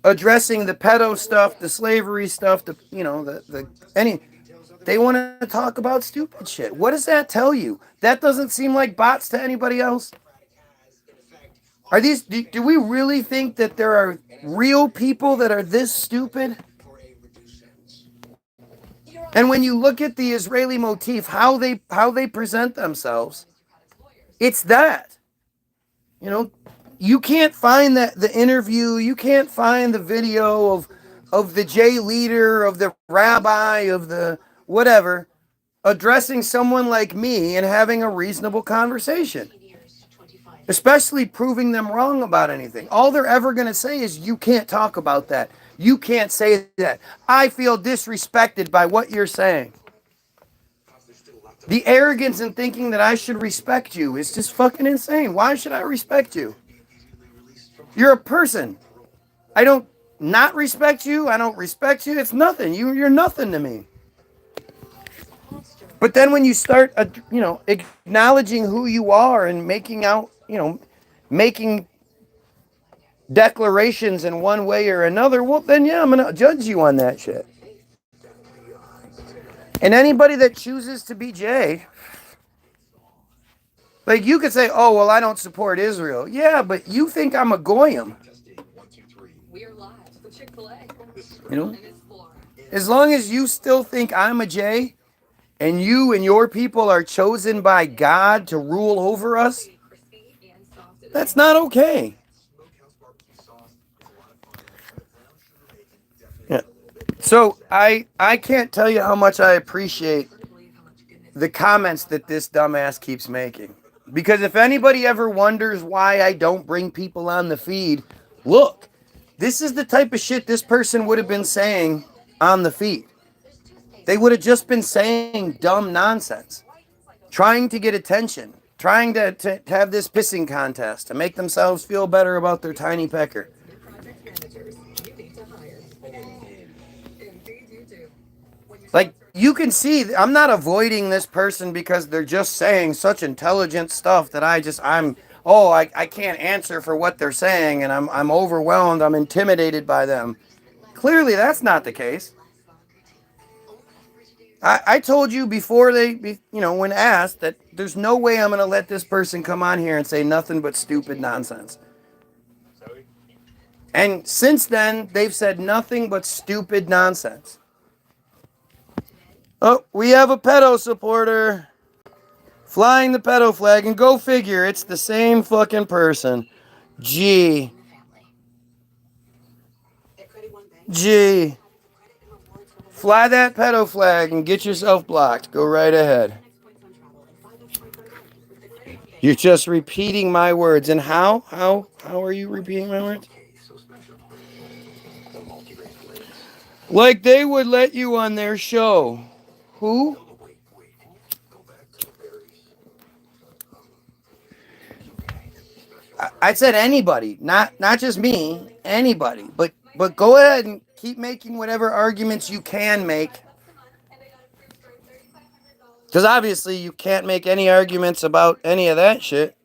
S2: addressing the pedo stuff, the slavery stuff, they want to talk about stupid shit. What does that tell you? That doesn't seem like bots to anybody else. Do we really think that there are real people that are this stupid? And when you look at the Israeli motif, how they present themselves, it's that. You can't find the interview, you can't find the video of the J leader, of the rabbi, of the whatever, addressing someone like me and having a reasonable conversation. Especially proving them wrong about anything. All they're ever going to say is, you can't talk about that. You can't say that. I feel disrespected by what you're saying. The arrogance in thinking that I should respect you is just fucking insane. Why should I respect you? You're a person. I don't not respect you. I don't respect you. It's nothing. You're nothing to me. But then when you start, acknowledging who you are and making declarations in one way or another, well, then yeah, I'm gonna judge you on that shit. And anybody that chooses to be Jay, like you could say, oh, well, I don't support Israel. Yeah, but you think I'm a goyim.
S6: We are live with Chick-fil-A.
S2: You know? As long as you still think I'm a Jay, and you and your people are chosen by God to rule over us, that's not okay. Yeah. So I can't tell you how much I appreciate the comments that this dumbass keeps making. Because if anybody ever wonders why I don't bring people on the feed, look, this is the type of shit this person would have been saying on the feed. They would have just been saying dumb nonsense, trying to get attention, trying to have this pissing contest to make themselves feel better about their tiny pecker. Like, you can see, I'm not avoiding this person because they're just saying such intelligent stuff that I can't answer for what they're saying, and I'm overwhelmed, I'm intimidated by them. Clearly, that's not the case. I told you before when asked, that there's no way I'm going to let this person come on here and say nothing but stupid nonsense. And since then, they've said nothing but stupid nonsense. Oh, we have a pedo supporter flying the pedo flag, and go figure, it's the same fucking person. Gee. Fly that pedo flag and get yourself blocked. Go right ahead. You're just repeating my words. And how? How are you repeating my words? Like they would let you on their show. Who? I said anybody, not just me, anybody. But go ahead and keep making whatever arguments you can make. Because obviously you can't make any arguments about any of that shit.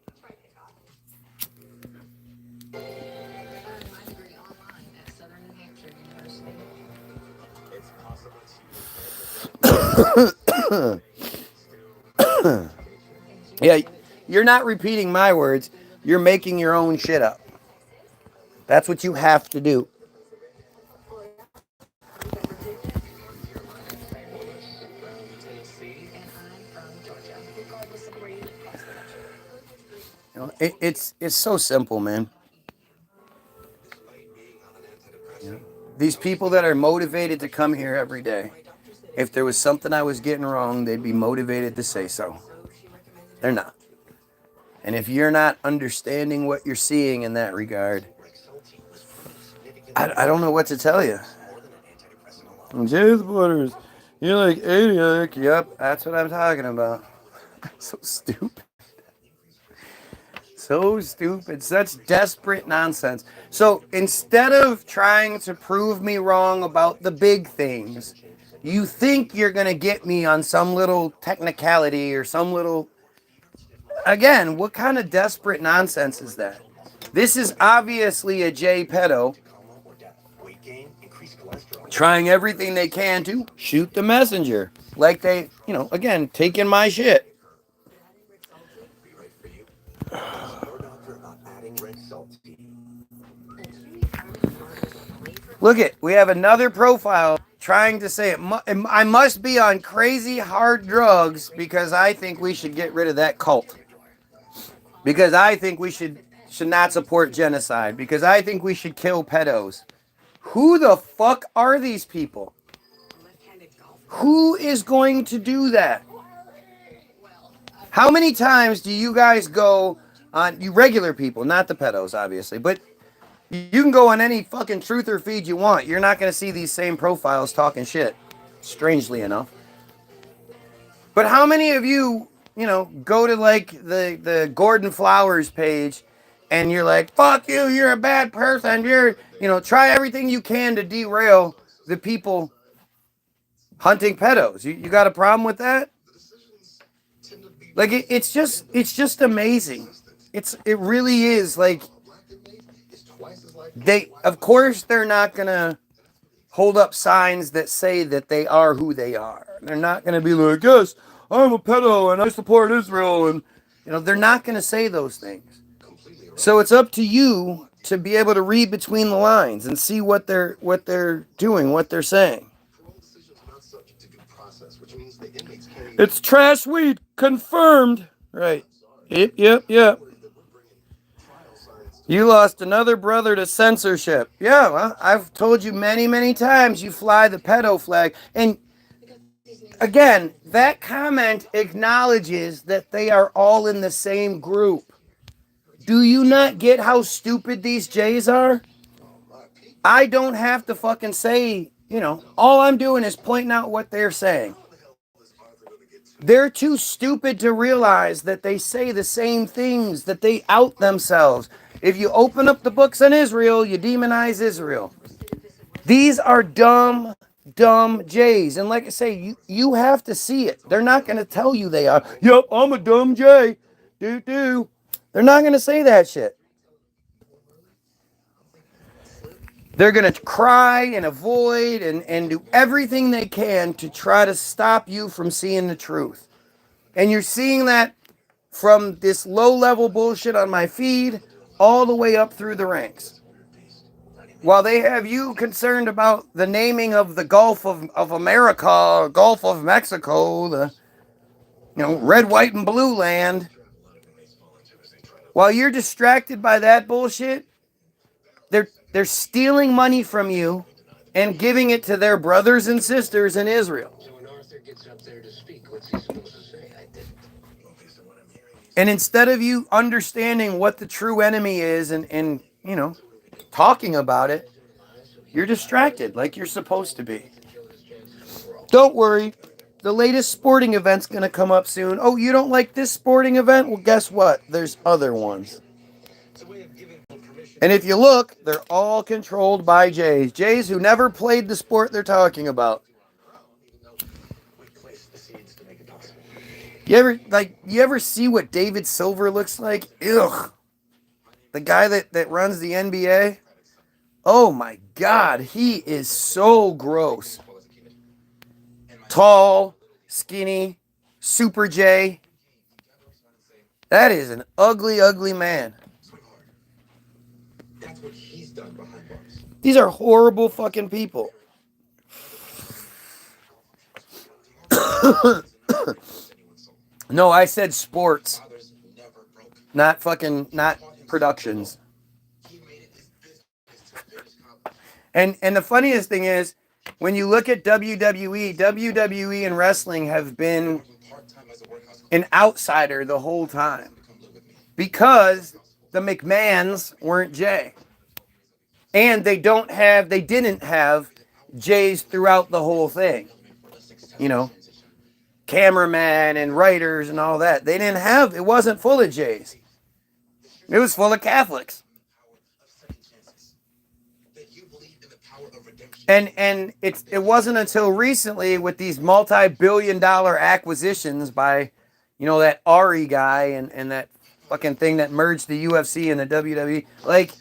S2: Yeah, you're not repeating my words. You're making your own shit up. That's what you have to do. You know, it's so simple, man. You know, these people that are motivated to come here every day, if there was something I was getting wrong, they'd be motivated to say so. They're not. And if you're not understanding what you're seeing in that regard, I don't know what to tell you. Jay supporters, you're like idiotic. Yep, that's what I'm talking about. So stupid. So stupid. Such desperate nonsense. So instead of trying to prove me wrong about the big things, you think you're going to get me on some little technicality or some little... Again, what kind of desperate nonsense is that? This is obviously a J pedo trying everything they can to shoot the messenger. Like they, again, taking my shit. Look it, we have another profile trying to say I must be on crazy hard drugs because I think we should get rid of that cult. Because I think we should not support genocide. Because I think we should kill pedos. Who the fuck are these people? Who is going to do that? How many times do you guys go on, you regular people, not the pedos, obviously, but you can go on any fucking truther feed you want. You're not going to see these same profiles talking shit, strangely enough. But how many of you, go to like the Gordon Flowers page and you're like, fuck you, you're a bad person, try everything you can to derail the people hunting pedos. You got a problem with that? Like it's just amazing. It really is. Like of course they're not gonna hold up signs that say that they are who they are. They're not gonna be like, yes, I'm a pedo and I support Israel, and they're not gonna say those things. So it's up to you to be able to read between the lines and see what they're doing, what they're saying. It's trash weed, confirmed. Right. Yep. You lost another brother to censorship. Yeah, well, I've told you many, many times you fly the pedo flag. And again, that comment acknowledges that they are all in the same group. Do you not get how stupid these Jays are? I don't have to fucking say, all I'm doing is pointing out what they're saying. They're too stupid to realize that they say the same things, that they out themselves. If you open up the books on Israel, you demonize Israel. These are dumb Jays. And like I say, you have to see it. They're not going to tell you they are. Yep, I'm a dumb Jay. Do. They're not going to say that shit. They're going to cry and avoid and do everything they can to try to stop you from seeing the truth. And you're seeing that from this low-level bullshit on my feed all the way up through the ranks. While they have you concerned about the naming of the Gulf of America, or Gulf of Mexico, the red, white, and blue land, while you're distracted by that bullshit, they're stealing money from you and giving it to their brothers and sisters in Israel.
S4: So when Arthur gets up there to speak, what's he supposed to say? I didn't.
S2: And instead of you understanding what the true enemy is and talking about it, you're distracted like you're supposed to be. Don't worry. The latest sporting event's going to come up soon. Oh, you don't like this sporting event? Well, guess what? There's other ones. And if you look, they're all controlled by Jays. Jays who never played the sport they're talking about. You ever see what David Silver looks like? Ugh. The guy that runs the NBA? Oh my God, he is so gross. Tall, skinny, super J. That is an ugly, ugly man. These are horrible fucking people. No, I said sports. Not productions. And the funniest thing is, when you look at WWE and wrestling have been an outsider the whole time. Because the McMahons weren't Jay. And they didn't have Jays throughout the whole thing. Cameraman and writers and all that. It wasn't full of Jays. It was full of Catholics. And it wasn't until recently with these multi-billion-dollar acquisitions by, that Ari guy and that fucking thing that merged the UFC and the WWE. Like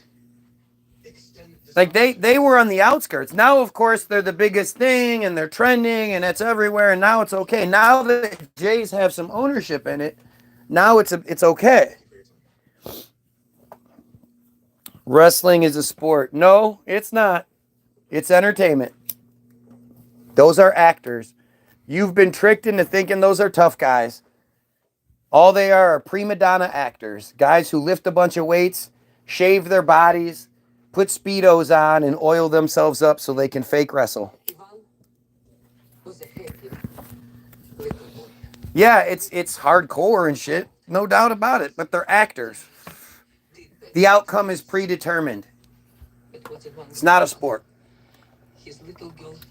S2: they were on the outskirts. Now, of course, they're the biggest thing and they're trending and it's everywhere. And now it's okay. Now that Jays have some ownership in it, now it's okay. Wrestling is a sport. No, it's not. It's entertainment. Those are actors. You've been tricked into thinking those are tough guys. All they are prima donna actors. Guys who lift a bunch of weights, shave their bodies, put Speedos on, and oil themselves up so they can fake wrestle. Yeah, it's hardcore and shit. No doubt about it. But they're actors. The outcome is predetermined. It's not a sport.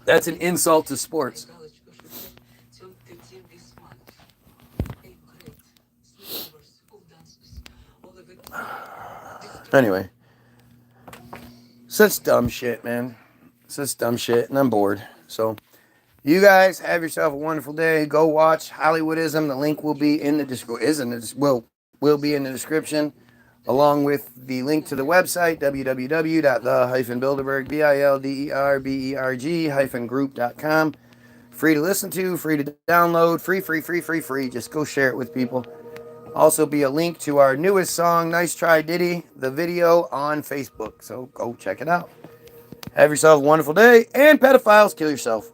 S2: That's an insult to sports. Anyway. Such dumb shit, man. Such dumb shit, and I'm bored. So, you guys have yourself a wonderful day. Go watch Hollywoodism. The link will be in the description. Will be in the description, along with the link to the website www.the-bilderberg bilderberg-group.com. Free to listen to, free to download, free. Just go share it with people. Also be a link to our newest song, Nice Try Diddy, the video on Facebook. So go check it out. Have yourself a wonderful day, and pedophiles, kill yourself.